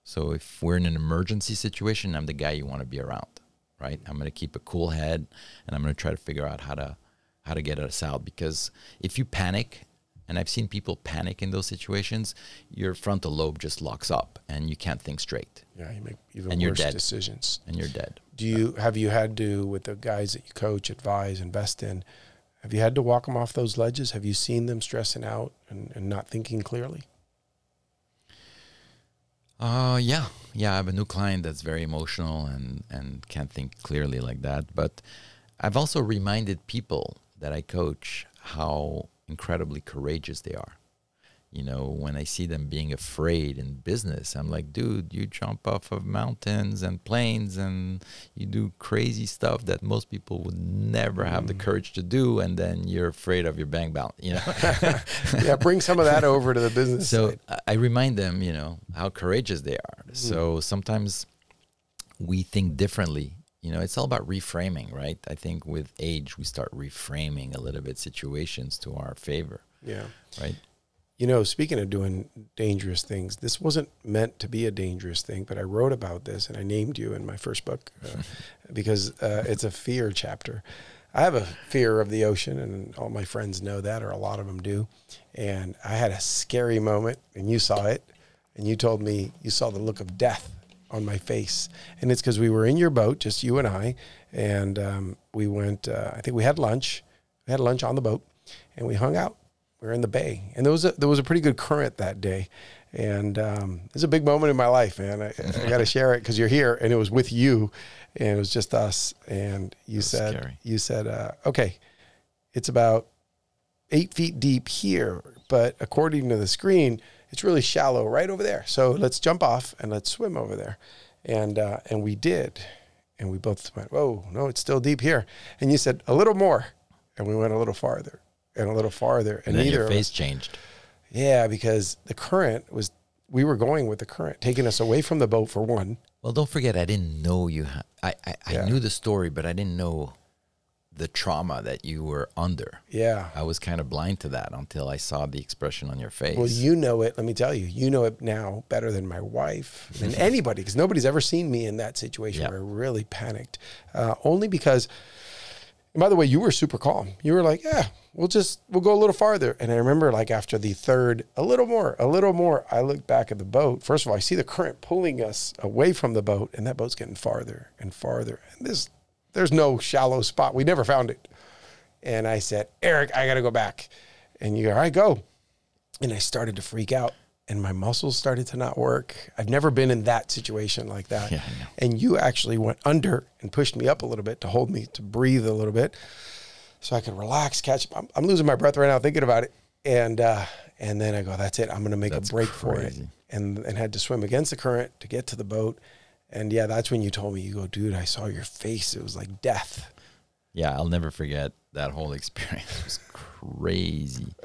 So if we're in an emergency situation, I'm the guy you want to be around, right? I'm going to keep a cool head, and I'm going to try to figure out how to get us out. Because if you panic, and I've seen people panic in those situations, your frontal lobe just locks up, and you can't think straight. Yeah, you make even worse decisions. And you're dead. Have you had to, with the guys that you coach, advise, invest in, have you had to walk them off those ledges? Have you seen them stressing out and not thinking clearly? Yeah. I have a new client that's very emotional and can't think clearly like that. But I've also reminded people that I coach how incredibly courageous they are. You know, when I see them being afraid in business, I'm like, dude, you jump off of mountains and planes and you do crazy stuff that most people would never have the courage to do. And then you're afraid of your bank balance, you know? Yeah, bring some of that over to the business So side. I remind them, you know, how courageous they are. So sometimes we think differently. You know, it's all about reframing, right? I think with age, we start reframing a little bit situations to our favor. Yeah. Right. You know, speaking of doing dangerous things, this wasn't meant to be a dangerous thing, but I wrote about this and I named you in my first book because it's a fear chapter. I have a fear of the ocean, and all my friends know that, or a lot of them do. And I had a scary moment, and you saw it, and you told me you saw the look of death on my face. And it's because we were in your boat, just you and I, and we went, I think we had lunch. We had lunch on the boat, and we hung out. We were in the bay, and there was a pretty good current that day, and it's a big moment in my life, man. I got to share it because you're here, and it was with you, and it was just us. And you said, okay, it's about 8 feet deep here, but according to the screen, it's really shallow right over there. So let's jump off and let's swim over there, and we did, and we both went, whoa, no, it's still deep here. And you said a little more, and we went a little farther. And a little farther, and then neither your face changed. Yeah, because the current was, we were going with the current, taking us away from the boat for one. Well, don't forget, I didn't know you. I knew the story, but I didn't know the trauma that you were under. Yeah, I was kind of blind to that until I saw the expression on your face. well, you know it. Let me tell you, you know it now better than my wife, than anybody, because nobody's ever seen me in that situation where I really panicked. Only because, and by the way, you were super calm. You were like, yeah, we'll go a little farther. And I remember, like, after the third, a little more, I look back at the boat. First of all, I see the current pulling us away from the boat, and that boat's getting farther and farther. And there's no shallow spot. We never found it. And I said, Eric, I got to go back. And you go, all right, go. And I started to freak out, and my muscles started to not work. I've never been in that situation like that. Yeah, I know. And you actually went under and pushed me up a little bit to hold me, to breathe a little bit, so I could relax, catch. I'm losing my breath right now thinking about it. And then I go, that's it. I'm going to make a break for it. And had to swim against the current to get to the boat. And yeah, that's when you told me, you go, dude, I saw your face. It was like death. Yeah, I'll never forget that whole experience. It was crazy.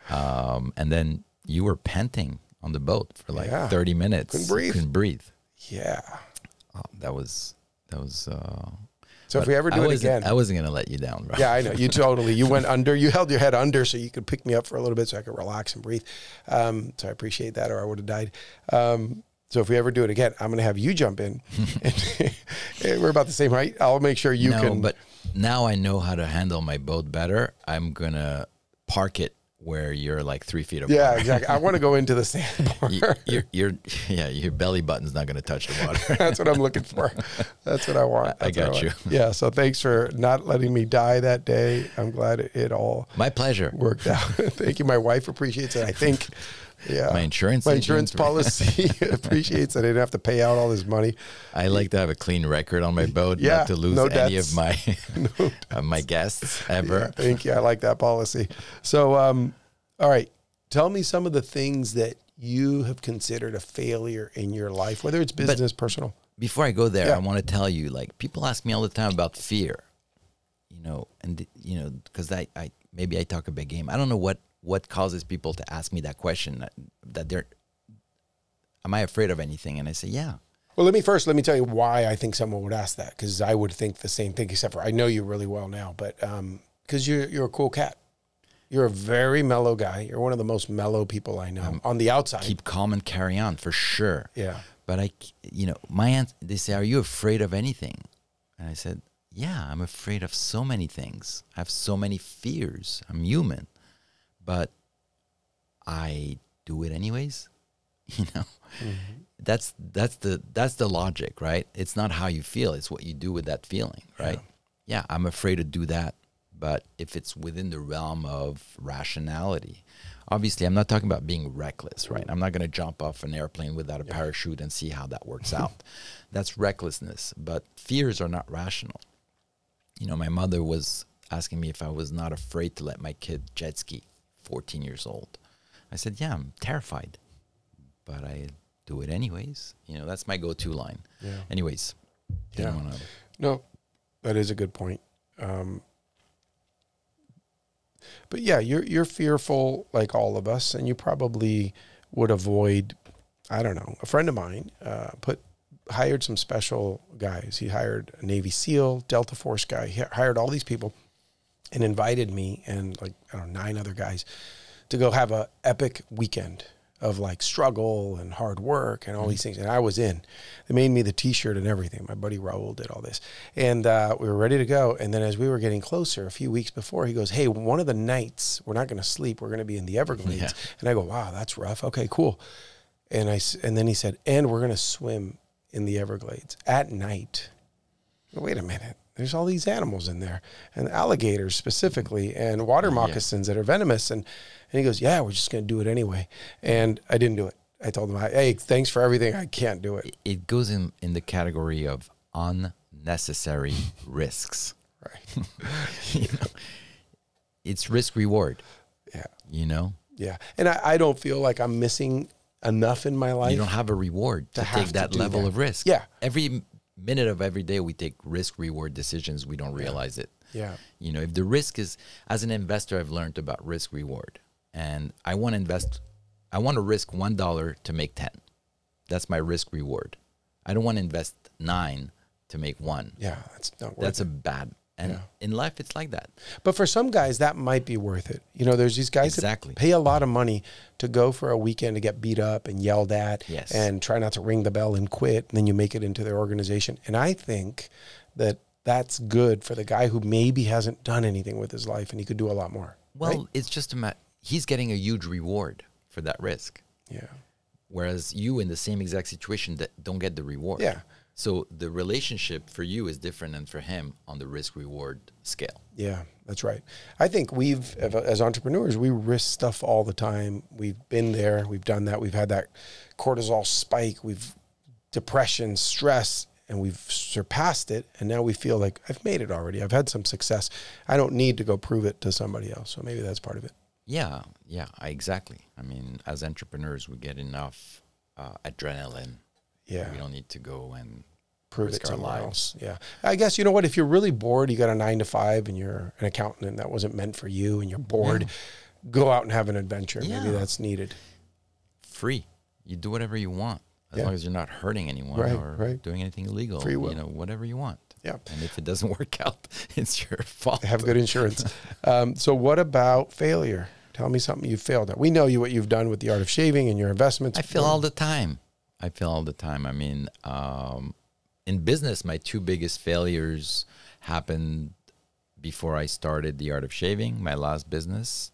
And then you were panting on the boat for like 30 minutes. Couldn't breathe. Yeah. Oh, that was. So if we ever do it again, I wasn't gonna let you down, bro. Yeah, I know. You went under. You held your head under so you could pick me up for a little bit so I could relax and breathe. So I appreciate that, or I would have died. So if we ever do it again, I'm going to have you jump in. And we're about the same height. I'll make sure you can. But now I know how to handle my boat better. I'm gonna park it where you're like 3 feet apart. Yeah, exactly. I want to go into the sandbar. Your belly button's not going to touch the water. That's what I'm looking for. That's what I want. I got you. Yeah. So thanks for not letting me die that day. I'm glad it all my pleasure worked out. Thank you. My wife appreciates it. I think. Yeah. My insurance policy appreciates that I didn't have to pay out all this money. I like to have a clean record on my boat, not to lose any of my my guests ever. Yeah, thank you. I like that policy. So, all right. Tell me some of the things that you have considered a failure in your life, whether it's business, personal. Before I go there, I want to tell you, like, people ask me all the time about fear, because I maybe I talk a big game. I don't know what causes people to ask me that question, that they're, am I afraid of anything? And I say, yeah. Well, let me tell you why I think someone would ask that, because I would think the same thing, except for I know you really well now, but because you're a cool cat. You're a very mellow guy. You're one of the most mellow people I know on the outside. Keep calm and carry on, for sure. Yeah. But my answer, they say, are you afraid of anything? And I said, yeah, I'm afraid of so many things. I have so many fears. I'm human. But I do it anyways, Mm-hmm. That's the logic, right? It's not how you feel; it's what you do with that feeling, right? Yeah, I'm afraid to do that, but if it's within the realm of rationality, obviously, I'm not talking about being reckless, right? I'm not going to jump off an airplane without a parachute and see how that works out. That's recklessness, but fears are not rational. My mother was asking me if I was not afraid to let my kid jet ski. 14 years old. I said, yeah, I'm terrified, but I do it anyways. You know, that's my go-to line. Yeah. Anyways. Yeah. Wanna... No, that is a good point. But yeah, you're fearful like all of us, and you probably would avoid, I don't know, a friend of mine hired some special guys. He hired a Navy SEAL, Delta Force guy. He hired all these people and invited me and like, I don't know, 9 other guys to go have a epic weekend of like struggle and hard work and all these things. And I was in. They made me the t-shirt and everything. My buddy Raul did all this. And we were ready to go. And then as we were getting closer, a few weeks before, he goes, hey, one of the nights, we're not going to sleep. We're going to be in the Everglades. Yeah. And I go, wow, that's rough. Okay, cool. And then he said, and we're going to swim in the Everglades at night. Wait a minute. There's all these animals in there, and alligators specifically, and water moccasins that are venomous. And he goes, yeah, we're just going to do it anyway. And I didn't do it. I told him, hey, thanks for everything. I can't do it. It goes in the category of unnecessary risks. Right. You know, it's risk reward. Yeah. You know? Yeah. And I don't feel like I'm missing enough in my life. You don't have a reward to take that level of risk. Yeah. Every minute of every day we take risk reward decisions, we don't realize it. Yeah. You know, if the risk is, as an investor, I've learned about risk reward, and I want to risk $1 to make 10. That's my risk reward. I don't want to invest 9 to make 1. Yeah, that's not worth it. That's a bad. And in life, it's like that. But for some guys, that might be worth it. You know, there's these guys that pay a lot of money to go for a weekend to get beat up and yelled at and try not to ring the bell and quit. And then you make it into their organization. And I think that that's good for the guy who maybe hasn't done anything with his life and he could do a lot more. Well, right? It's just he's getting a huge reward for that risk. Yeah. Whereas you in the same exact situation that don't get the reward. Yeah. So the relationship for you is different than for him on the risk-reward scale. Yeah, that's right. I think as entrepreneurs, we risk stuff all the time. We've been there. We've done that. We've had that cortisol spike. We've depression, stress, and we've surpassed it. And now we feel like I've made it already. I've had some success. I don't need to go prove it to somebody else. So maybe that's part of it. Yeah, exactly. I mean, as entrepreneurs, we get enough adrenaline. Yeah. We don't need to go and prove it somewhere else. Yeah. I guess, you know what, if you're really bored, you got a 9-to-5 and you're an accountant and that wasn't meant for you and you're bored, go out and have an adventure. Yeah. Maybe that's needed. Free. You do whatever you want as long as you're not hurting anyone or doing anything illegal. Free will. You know, whatever you want. Yeah. And if it doesn't work out, it's your fault. Have good insurance. So what about failure? Tell me something you failed at. We know what you've done with the art of shaving and your investments. I fail all the time. I mean, in business, my 2 biggest failures happened before I started the art of shaving, my last business.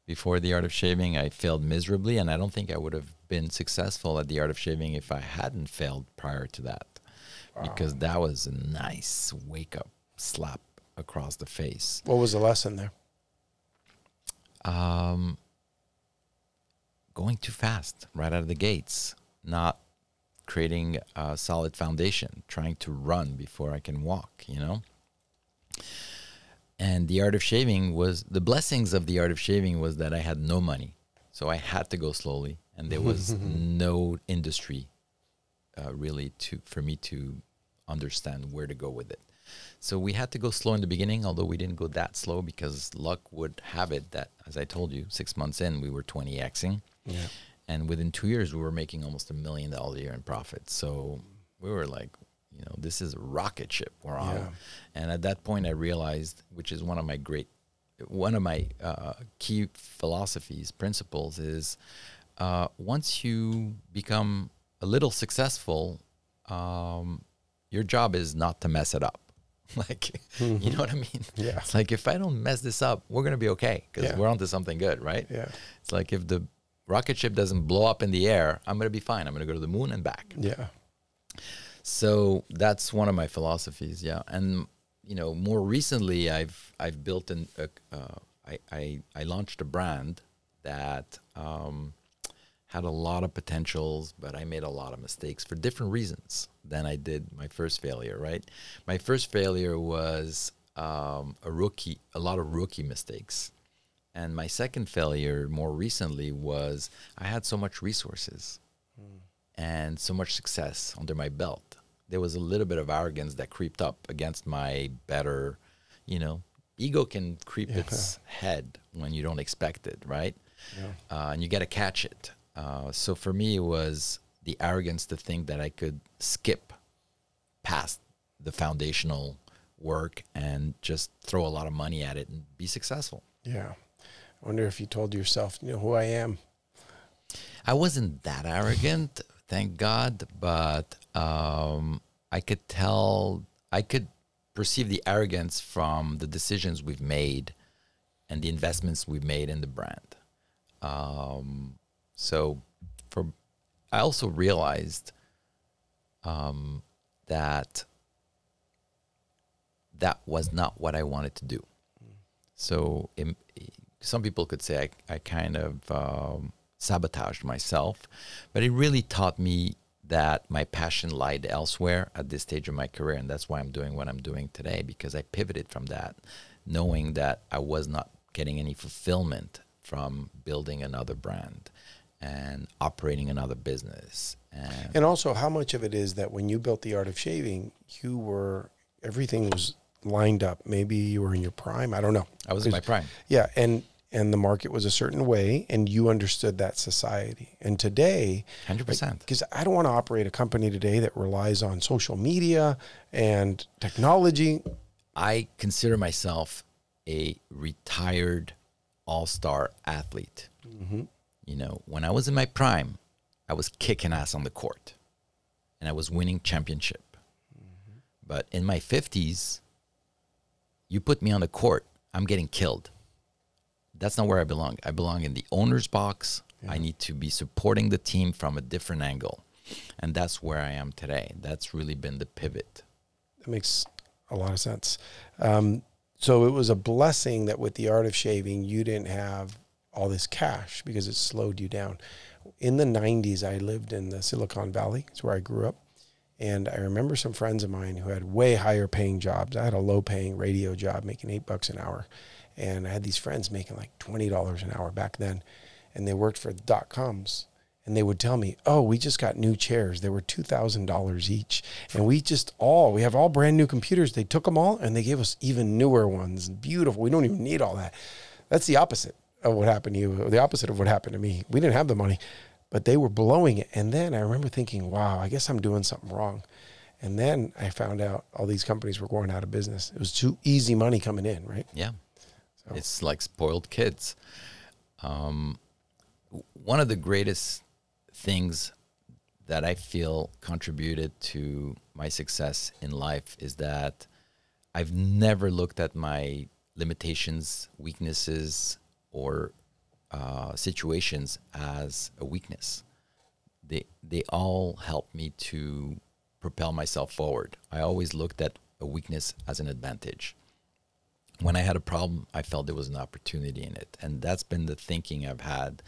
Before the art of shaving, I failed miserably, and I don't think I would have been successful at the art of shaving if I hadn't failed prior to that. Wow. Because that was a nice wake-up slap across the face. What was the lesson there? Going too fast right out of the gates, not creating a solid foundation, trying to run before I can walk, you know? And the art of shaving the blessings of the art of shaving was that I had no money. So I had to go slowly, and there was no industry really for me to understand where to go with it. So we had to go slow in the beginning, although we didn't go that slow because luck would have it that, as I told you, 6 months in, we were 20xing. Yeah. And within 2 years, we were making almost $1 million a year in profit. So we were like, you know, this is a rocket ship we're on. Yeah. And at that point, I realized, which is one of my key philosophies, principles, is once you become a little successful, your job is not to mess it up. Like, you know what I mean? Yeah. It's like, if I don't mess this up, we're going to be okay because we're onto something good, right? Yeah. It's like if the rocket ship doesn't blow up in the air, I'm going to be fine. I'm going to go to the moon and back. Yeah. So that's one of my philosophies. Yeah. And, you know, more recently I've built I launched a brand that had a lot of potentials, but I made a lot of mistakes for different reasons than I did my first failure, right? My first failure was a lot of rookie mistakes. And my second failure more recently was I had so much resources and so much success under my belt. There was a little bit of arrogance that creeped up against my better, you know, ego can creep its head when you don't expect it, right? And you got to catch it. So for me, it was the arrogance to think that I could skip past the foundational work and just throw a lot of money at it and be successful. Yeah. I wonder if you told yourself, you know who I am. I wasn't that arrogant, thank God, but I could perceive the arrogance from the decisions we've made and the investments we've made in the brand. I also realized that was not what I wanted to do. So some people could say I kind of sabotaged myself, but it really taught me that my passion lied elsewhere at this stage of my career. And that's why I'm doing what I'm doing today, because I pivoted from that, knowing that I was not getting any fulfillment from building another brand and operating another business. And also, how much of it is that when you built The Art of Shaving, everything was lined up. Maybe you were in your prime. I don't know. I was in my prime. Yeah. And the market was a certain way, and you understood that society. And today, 100%. Because I don't want to operate a company today that relies on social media and technology. I consider myself a retired all-star athlete. Mm-hmm. You know, when I was in my prime, I was kicking ass on the court and I was winning championship. Mm-hmm. But in my 50s, you put me on the court, I'm getting killed. That's not where I belong. I belong in the owner's box. Yeah. I need to be supporting the team from a different angle. And that's where I am today. That's really been the pivot. That makes a lot of sense. So it was a blessing that with The Art of Shaving, you didn't have all this cash because it slowed you down. In the 90s, I lived in the Silicon Valley. It's where I grew up. And I remember some friends of mine who had way higher paying jobs. I had a low paying radio job making $8 an hour. And I had these friends making like $20 an hour back then. And they worked for the .coms. And they would tell me, oh, we just got new chairs. They were $2,000 each. And we have all brand new computers. They took them all and they gave us even newer ones. Beautiful. We don't even need all that. That's the opposite of what happened to you. The opposite of what happened to me. We didn't have the money, but they were blowing it. And then I remember thinking, wow, I guess I'm doing something wrong. And then I found out all these companies were going out of business. It was too easy money coming in, right? Yeah. So. It's like spoiled kids. One of the greatest things that I feel contributed to my success in life is that I've never looked at my limitations, weaknesses, or situations as a weakness. They all help me to propel myself forward. I always looked at a weakness as an advantage. When I had a problem, I felt there was an opportunity in it. And that's been the thinking I've had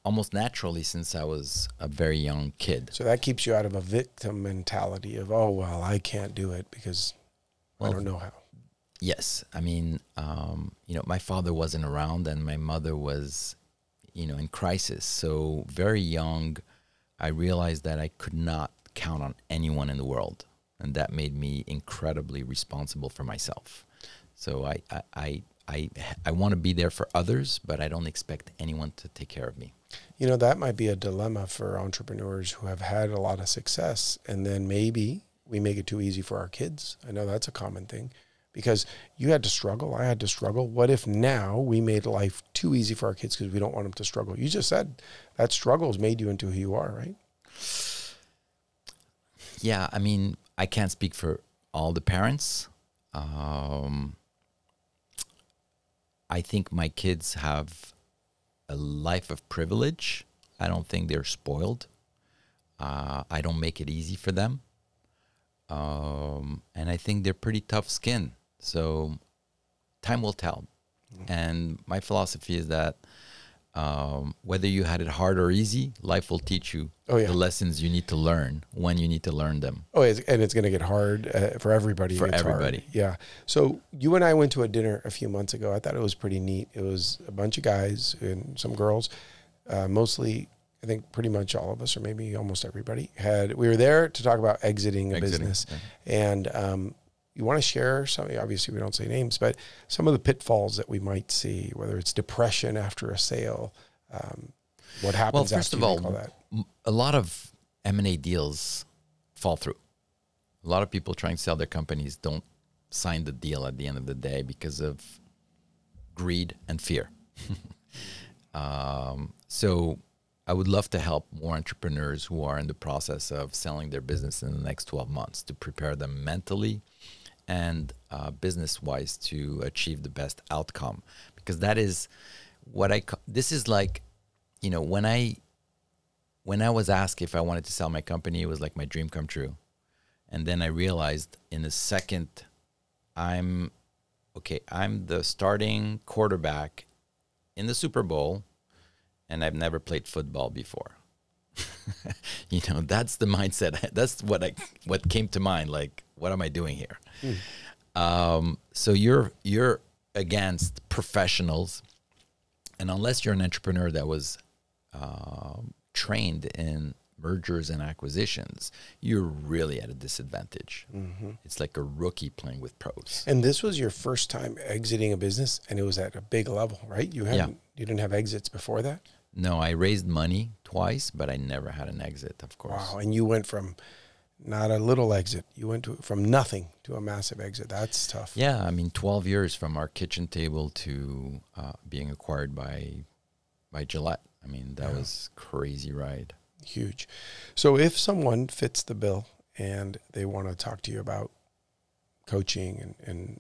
almost naturally since I was a very young kid. So that keeps you out of a victim mentality of, oh, well, I can't do it because I don't know how. Yes. I mean, my father wasn't around and my mother was, in crisis. So very young, I realized that I could not count on anyone in the world. And that made me incredibly responsible for myself. So I want to be there for others, but I don't expect anyone to take care of me. That might be a dilemma for entrepreneurs who have had a lot of success, and then maybe we make it too easy for our kids. I know that's a common thing because you had to struggle. I had to struggle. What if now we made life too easy for our kids because we don't want them to struggle? You just said that struggle has made you into who you are, right? Yeah. I mean, I can't speak for all the parents. I think my kids have a life of privilege. I don't think they're spoiled. I don't make it easy for them. And I think they're pretty tough skin. So time will tell. Mm-hmm. And my philosophy is that Whether you had it hard or easy, life will teach you the lessons you need to learn when you need to learn them. Oh, and it's going to get hard for everybody. For everybody. Hard. Yeah. So you and I went to a dinner a few months ago. I thought it was pretty neat. It was a bunch of guys and some girls, mostly, I think pretty much all of us, or maybe almost everybody we were there to talk about exiting a business. Yeah. And you want to share something, obviously we don't say names, but some of the pitfalls that we might see, whether it's depression after a sale, what happens first after of you all, make all that? A lot of M&A deals fall through. A lot of people trying to sell their companies don't sign the deal at the end of the day because of greed and fear. So I would love to help more entrepreneurs who are in the process of selling their business in the next 12 months to prepare them mentally and business-wise to achieve the best outcome. Because that is what this is like, you know, when I was asked if I wanted to sell my company, it was like my dream come true. And then I realized in a second, I'm the starting quarterback in the Super Bowl, and I've never played football before. You know, that's the mindset. That's what came to mind. Like, what am I doing here? So you're against professionals, and unless you're an entrepreneur that was trained in mergers and acquisitions, you're really at a disadvantage. Mm-hmm. It's like a rookie playing with pros. And this was your first time exiting a business, and it was at a big level, right? You didn't have exits before that? No, I raised money twice, but I never had an exit, of course. Wow, and you went from not a little exit. You went from nothing to a massive exit. That's tough. Yeah, I mean, 12 years from our kitchen table to being acquired by Gillette. I mean, that was crazy ride. Huge. So if someone fits the bill and they want to talk to you about coaching and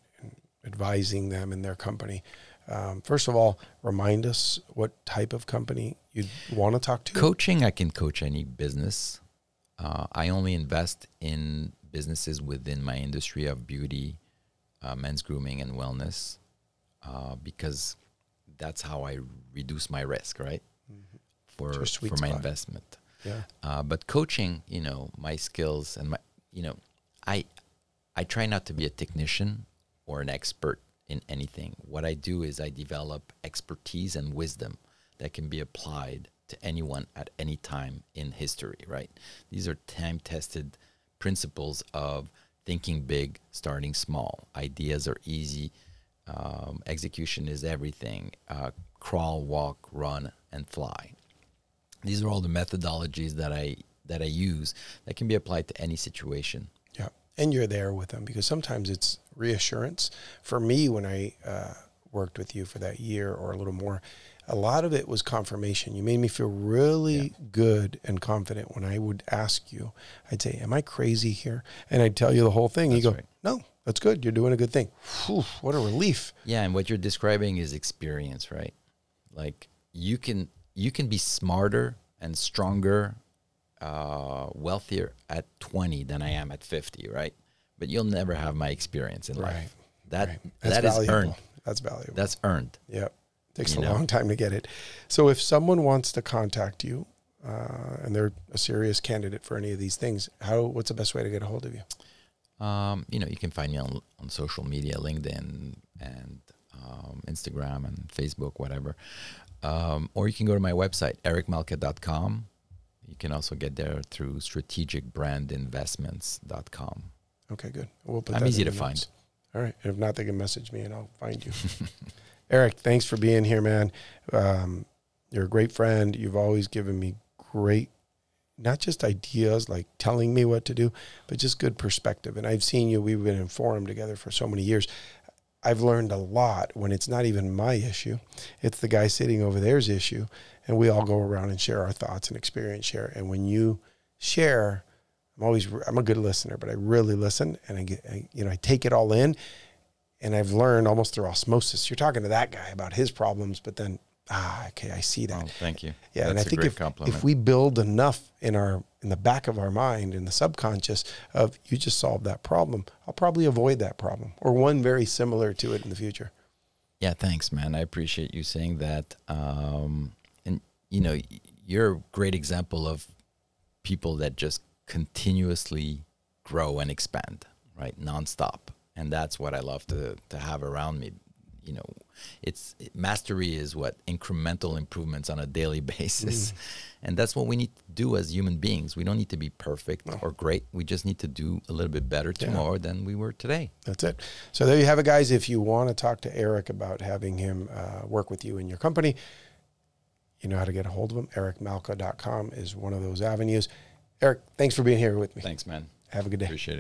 advising them in their company, first of all, remind us what type of company you'd want to talk to. Coaching, I can coach any business. I only invest in businesses within my industry of beauty, men's grooming, and wellness, because that's how I reduce my risk, right? Mm-hmm. For my investment. Yeah. But coaching, you know, my skills and I try not to be a technician or an expert in anything. What I do is I develop expertise and wisdom that can be applied to anyone at any time in history, right? These are time-tested principles of thinking big, starting small. Ideas are easy. Execution is everything. Crawl, walk, run, and fly. These are all the methodologies that I use that can be applied to any situation. Yeah, and you're there with them because sometimes it's reassurance. For me, when I worked with you for that year or a little more, a lot of it was confirmation. You made me feel really good and confident when I would ask you. I'd say, am I crazy here? And I'd tell you the whole thing. You go, no, that's good. You're doing a good thing. Whew, what a relief. Yeah, and what you're describing is experience, right? Like you can be smarter and stronger, wealthier at 20 than I am at 50, right? But you'll never have my experience in life. That is earned. That's valuable. That's earned. Yep. Takes a long time to get it. So if someone wants to contact you and they're a serious candidate for any of these things, what's the best way to get a hold of you? You can find me on social media, LinkedIn and Instagram and Facebook, whatever. Or you can go to my website, ericmalka.com. You can also get there through strategicbrandinvestments.com. Okay, good. We'll put I'm that easy in to the find. notes. All right. If not, they can message me and I'll find you. Eric, thanks for being here, man. You're a great friend. You've always given me great, not just ideas, like telling me what to do, but just good perspective. And I've seen you, we've been in forum together for so many years. I've learned a lot when it's not even my issue. It's the guy sitting over there's issue. And we all go around and share our thoughts and experience share. And when you share, I'm a good listener, but I really listen and I take it all in. And I've learned almost through osmosis. You're talking to that guy about his problems, but then, okay, I see that. Oh, thank you. Yeah, that's and I think if we build enough in the back of our mind, in the subconscious, of you just solved that problem, I'll probably avoid that problem or one very similar to it in the future. Yeah, thanks, man. I appreciate you saying that. you know, you're a great example of people that just continuously grow and expand, right? Nonstop. And that's what I love to have around me. You know, mastery is what incremental improvements on a daily basis. And that's what we need to do as human beings. We don't need to be perfect or great. We just need to do a little bit better tomorrow than we were today. That's it. So there you have it, guys. If you want to talk to Eric about having him work with you in your company, you know how to get a hold of him. EricMalka.com is one of those avenues. Eric, thanks for being here with me. Thanks, man. Have a good day. Appreciate it.